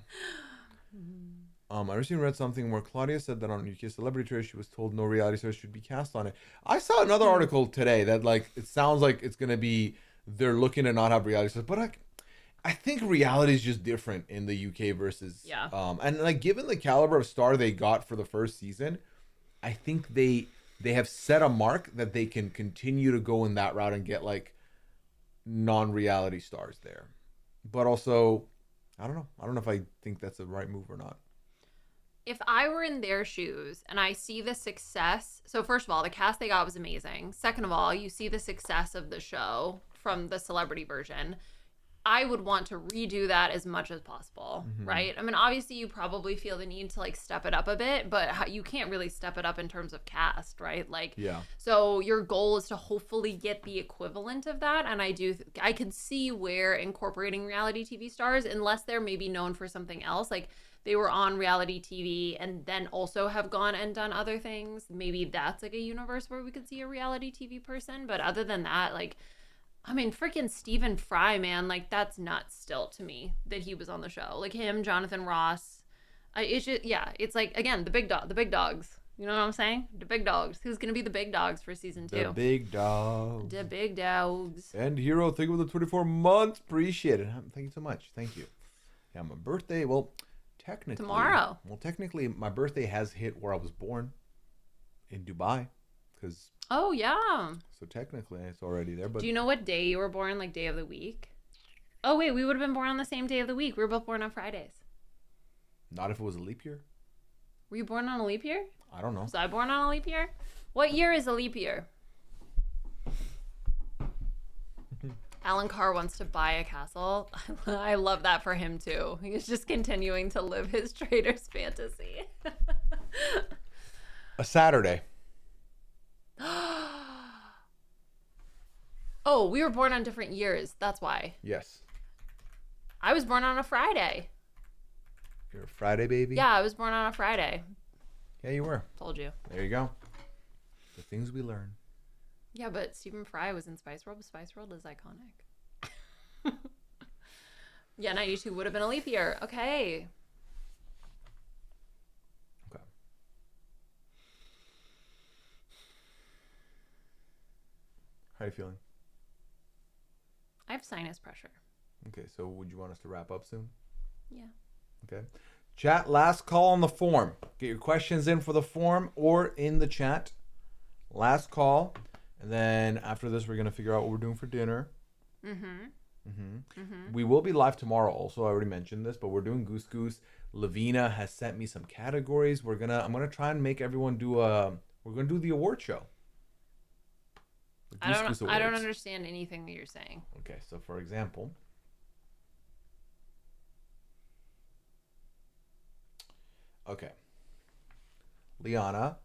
I recently read something where Claudia said that on UK Celebrity Trader she was told no reality stars should be cast on it. I saw another article today that like it sounds like it's gonna be they're looking to not have reality stars, but I think reality is just different in the UK versus and like given the caliber of star they got for the first season, I think they have set a mark that they can continue to go in that route and get like non-reality stars there. But also, I don't know if I think that's the right move or not. If I were in their shoes and I see the success, so first of all, the cast they got was amazing. Second of all, you see the success of the show from the celebrity version. I would want to redo that as much as possible, right? I mean, obviously you probably feel the need to like step it up a bit, but you can't really step it up in terms of cast, right? Like, so your goal is to hopefully get the equivalent of that. And I could see where incorporating reality TV stars, unless they're maybe known for something else, like they were on reality TV and then also have gone and done other things. Maybe that's like a universe where we could see a reality TV person. But other than that, like, I mean, freaking Stephen Fry, man, like that's nuts still to me that he was on the show. Like him, Jonathan Ross. It's just, it's like, again, the big dogs. You know what I'm saying? The big dogs. Who's gonna be the big dogs for season 2? The big dogs. The big dogs. And Hero, thank you for the 24 months. Appreciate it. Thank you so much. Thank you. Yeah, my birthday, well, technically. Tomorrow. Well, technically, my birthday has hit where I was born in Dubai. Because. Oh, yeah. So technically, it's already there. But do you know what day you were born? Like, day of the week? Oh, wait. We would have been born on the same day of the week. We were both born on Fridays. Not if it was a leap year. Were you born on a leap year? I don't know. Was I born on a leap year? What year is a leap year? Alan Carr wants to buy a castle. I love that for him too. He's just continuing to live his trader's fantasy. A Saturday. Oh, we were born on different years. That's why. Yes. I was born on a Friday. You're a Friday baby? Yeah, I was born on a Friday. Yeah, you were. Told you. There you go. The things we learn. Yeah, but Stephen Fry was in Spice World. Spice World is iconic. Yeah, 92 would have been a leap year. Okay. Okay. How are you feeling? I have sinus pressure. Okay, so would you want us to wrap up soon? Yeah. Okay. Chat, last call on the form. Get your questions in for the form or in the chat. Last call. And then after this, we're going to figure out what we're doing for dinner. We will be live tomorrow also. I already mentioned this, but we're doing Goose Goose. Lavina has sent me some categories. I'm going to try and make everyone we're going to do the award show. The Goose Goose I don't Awards. understand anything that you're saying. Okay, so for example, okay, Liana,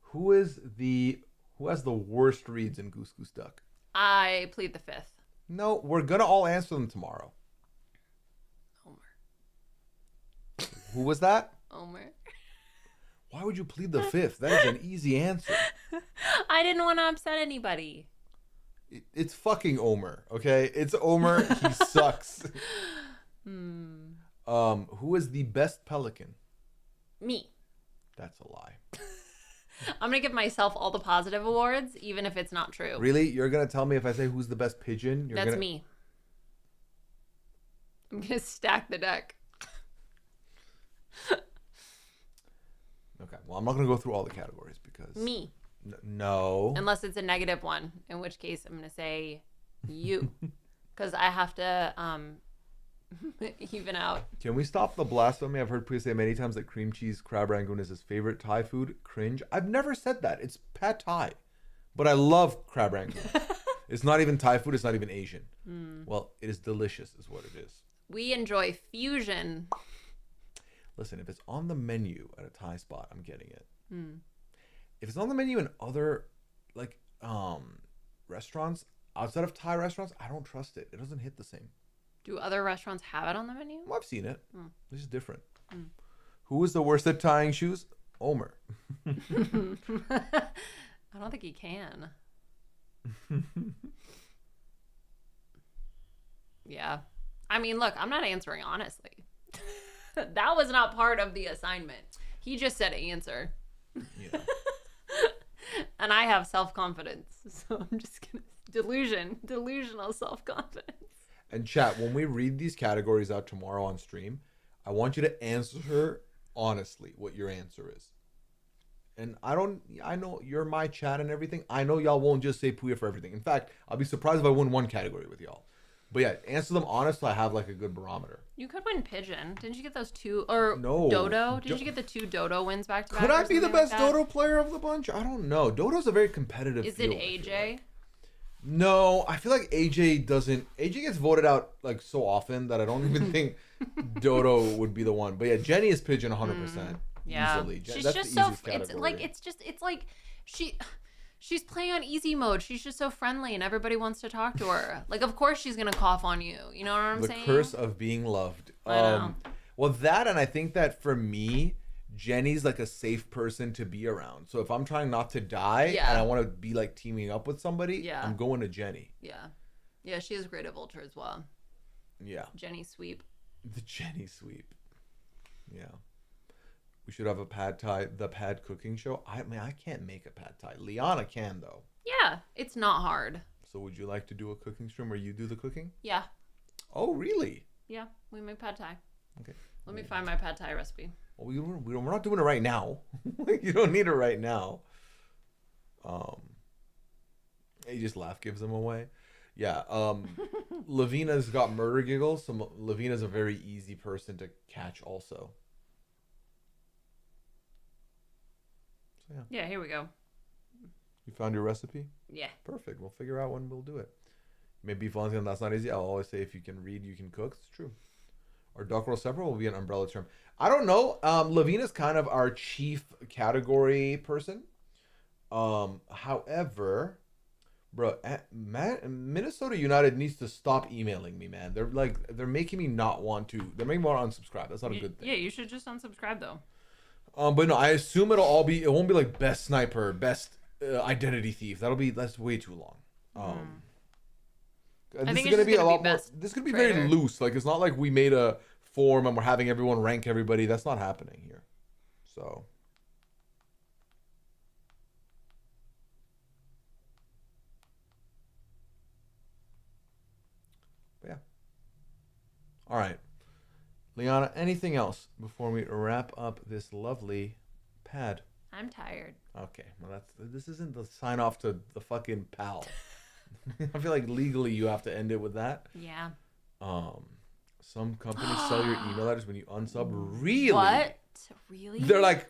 who has the worst reads in Goose Goose Duck? I plead the fifth. No, we're gonna all answer them tomorrow. Homer. Who was that? Homer. Why would you plead the fifth? That is an easy answer. I didn't want to upset anybody. It's fucking Omer, okay? It's Omer. He sucks. Who is the best pelican? Me. That's a lie. I'm going to give myself all the positive awards, even if it's not true. Really? You're gonna tell me if I say who's the best pigeon? That's me. I'm going to stack the deck. Okay, well, I'm not going to go through all the categories because... Me. No. Unless it's a negative one, in which case I'm going to say you. Because I have to even out. Can we stop the blasphemy? I've heard Pooya say many times that cream cheese crab rangoon is his favorite Thai food. Cringe. I've never said that. It's pad Thai. But I love crab rangoon. It's not even Thai food. It's not even Asian. Well, it is delicious is what it is. We enjoy fusion. Listen, if it's on the menu at a Thai spot, I'm getting it. If it's on the menu in other restaurants, outside of Thai restaurants, I don't trust it. It doesn't hit the same. Do other restaurants have it on the menu? Well, I've seen it. This is different. Who is the worst at tying shoes? Omer. I don't think he can. Yeah. I mean, look, I'm not answering honestly. That was not part of the assignment. He just said answer. Yeah. And I have self-confidence. So I'm just going to delusional self-confidence. And chat, when we read these categories out tomorrow on stream, I want you to answer honestly what your answer is. And I know you're my chat and everything. I know y'all won't just say Pooya for everything. In fact, I'll be surprised if I win one category with y'all. But yeah, answer them honest so I have like a good barometer. You could win pigeon. Didn't you get those two? Or No. dodo? Did you get the two dodo wins back to back? Could I or be the something like best that? dodo player of the bunch? I don't know. Dodo's a very competitive Is field, it I feel AJ? like. No, I feel like AJ gets voted out like so often that I don't even think Dodo would be the one. But yeah, Jenny is pigeon 100%. Yeah. Easily. She's That's just the so easiest it's category. like she's playing on easy mode. She's just so friendly and everybody wants to talk to her. Like of course she's going to cough on you. You know what I'm saying? The curse of being loved. I know. Well, that, and I think that for me, Jenny's like a safe person to be around. So if I'm trying not to die and I want to be like teaming up with somebody, I'm going to Jenny. Yeah. Yeah, she is great at Vulture as well. Yeah. Jenny sweep. The Jenny sweep. Yeah. We should have a pad thai, the pad cooking show. I mean, I can't make a pad thai. Liana can though. Yeah, it's not hard. So would you like to do a cooking stream where you do the cooking? Yeah. Oh, really? Yeah, we make pad thai. Okay. Let me find my pad thai recipe. Well, we're not doing it right now. You don't need it right now. You just laugh gives them away. Yeah. Lavina's got murder giggles. So Lavina's a very easy person to catch also. So yeah. Yeah, here we go. You found your recipe? Yeah. Perfect. We'll figure out when we'll do it. Maybe beef Valenciennes, that's not easy. I'll always say if you can read, you can cook. It's true. Or duck roll separate will be an umbrella term. I don't know. Lavina's kind of our chief category person. However, bro, Minnesota United needs to stop emailing me, man. They're making me not want to. They're making me want to unsubscribe. That's not a good thing. Yeah, you should just unsubscribe though. But no, I assume it'll all be. It won't be like best sniper, best identity thief. That's way too long. This is gonna be a lot more. This is gonna be very loose. Like it's not like we made a form and we're having everyone rank everybody. That's not happening here. So. But yeah. All right. Liana, anything else before we wrap up this lovely pad? I'm tired. Okay. Well, this isn't the sign off to the fucking pal. I feel like legally you have to end it with that. Yeah. Some companies sell your email address when you unsub. Really? What? Really? They're like,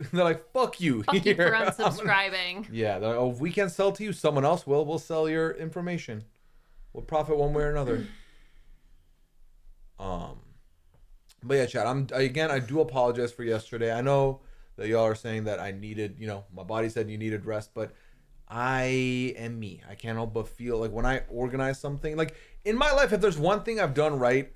fuck you. Fuck you for unsubscribing. Yeah. They're like, oh, if we can't sell to you, someone else will. We'll sell your information. We'll profit one way or another. But yeah, chat. I do apologize for yesterday. I know that y'all are saying that I needed, my body said you needed rest, but I am me. I can't help but feel like when I organize something, like in my life, if there's one thing I've done right,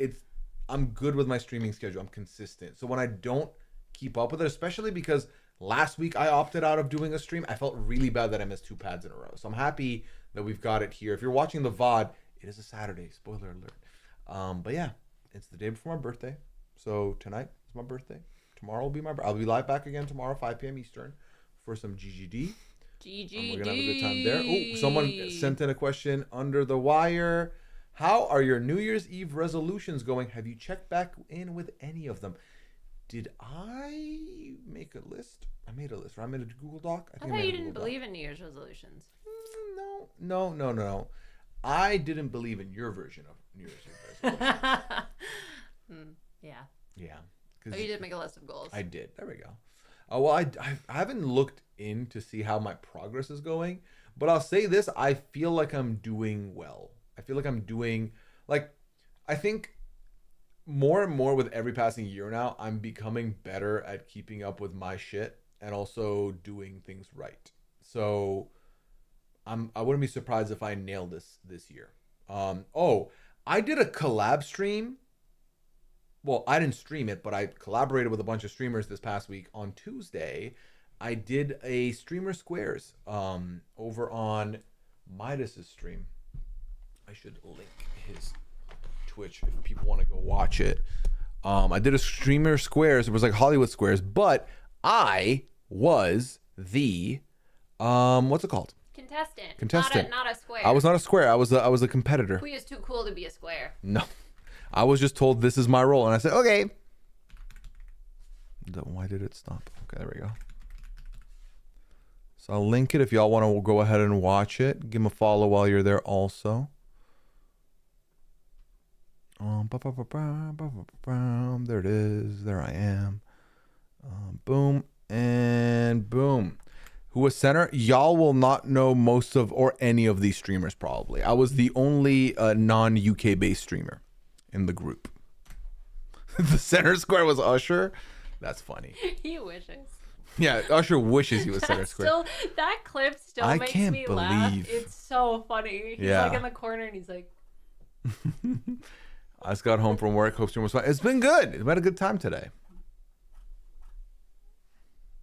I'm good with my streaming schedule. I'm consistent. So when I don't keep up with it, especially because last week I opted out of doing a stream, I felt really bad that I missed 2 pads in a row. So I'm happy that we've got it here. If you're watching the VOD, it is a Saturday. Spoiler alert. But yeah, it's the day before my birthday. So tonight is my birthday. Tomorrow will be my birthday. I'll be live back again tomorrow, 5 p.m. Eastern, for some GGD. GGD. We're gonna have a good time there. Oh, someone sent in a question under the wire. How are your New Year's Eve resolutions going? Have you checked back in with any of them? Did I make a list? I made a list, right? I made a Google Doc. I thought you didn't believe in New Year's resolutions. No. I didn't believe in your version of New Year's Eve resolutions. Yeah. Yeah. Oh, you did make a list of goals. I did. There we go. Well, I haven't looked in to see how my progress is going, but I'll say this. I feel like I'm doing well. I feel like I'm doing, I think more and more with every passing year now, I'm becoming better at keeping up with my shit and also doing things right. So I wouldn't be surprised if I nailed this year. I did a collab stream. Well, I didn't stream it, but I collaborated with a bunch of streamers this past week. On Tuesday, I did a Streamer Squares over on Midas's stream. I should link his Twitch if people want to go watch it. I did a Streamer Squares. It was like Hollywood Squares, but I was the what's it called? Contestant. Not a square. I was not a square. I was a competitor. Pooya's too cool to be a square. No. I was just told this is my role, and I said, okay. Why did it stop? Okay, there we go. So I'll link it if y'all want to go ahead and watch it. Give him a follow while you're there also. There it is. There I am. Boom and boom. Who was center? Y'all will not know most of or any of these streamers probably. I was the only non-UK based streamer in the group. The center square was Usher. That's funny. He wishes. Yeah, Usher wishes he was center square. That clip still makes me laugh. It's so funny. He's like in the corner and he's like. I just got home from work. Hope stream was fun. It's been good. We've had a good time today.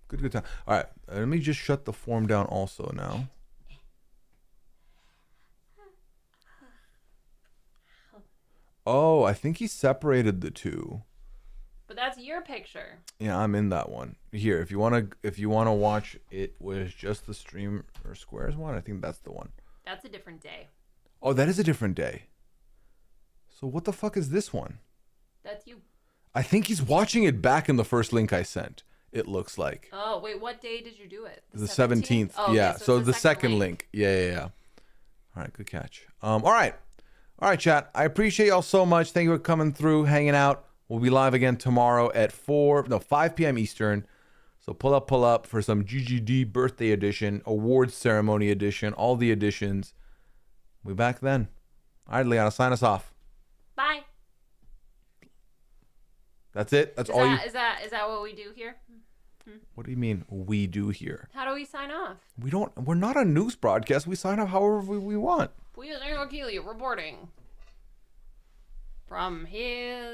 Good time. All right, let me just shut the form down also now. Oh, I think he separated the two. But that's your picture. Yeah, I'm in that one. Here, if you wanna watch it was just the stream or squares one, I think that's the one. That's a different day. Oh, that is a different day. So what the fuck is this one? That's you. I think he's watching it back in the first link I sent. It looks like. Oh, wait, what day did you do it? The 17th. Oh, okay, yeah. so So it's the second link. Yeah. All right, good catch. All right, chat. I appreciate y'all so much. Thank you for coming through, hanging out. We'll be live again tomorrow at 5 p.m. Eastern. So pull up for some GGD birthday edition, awards ceremony edition, all the editions. We'll be back then. All right, Liana, sign us off. Bye. That's it? That's Is all that, is that what we do here? What do you mean we do here? How do we sign off? We're not a news broadcast. We sign off however we want. Pooya reporting from his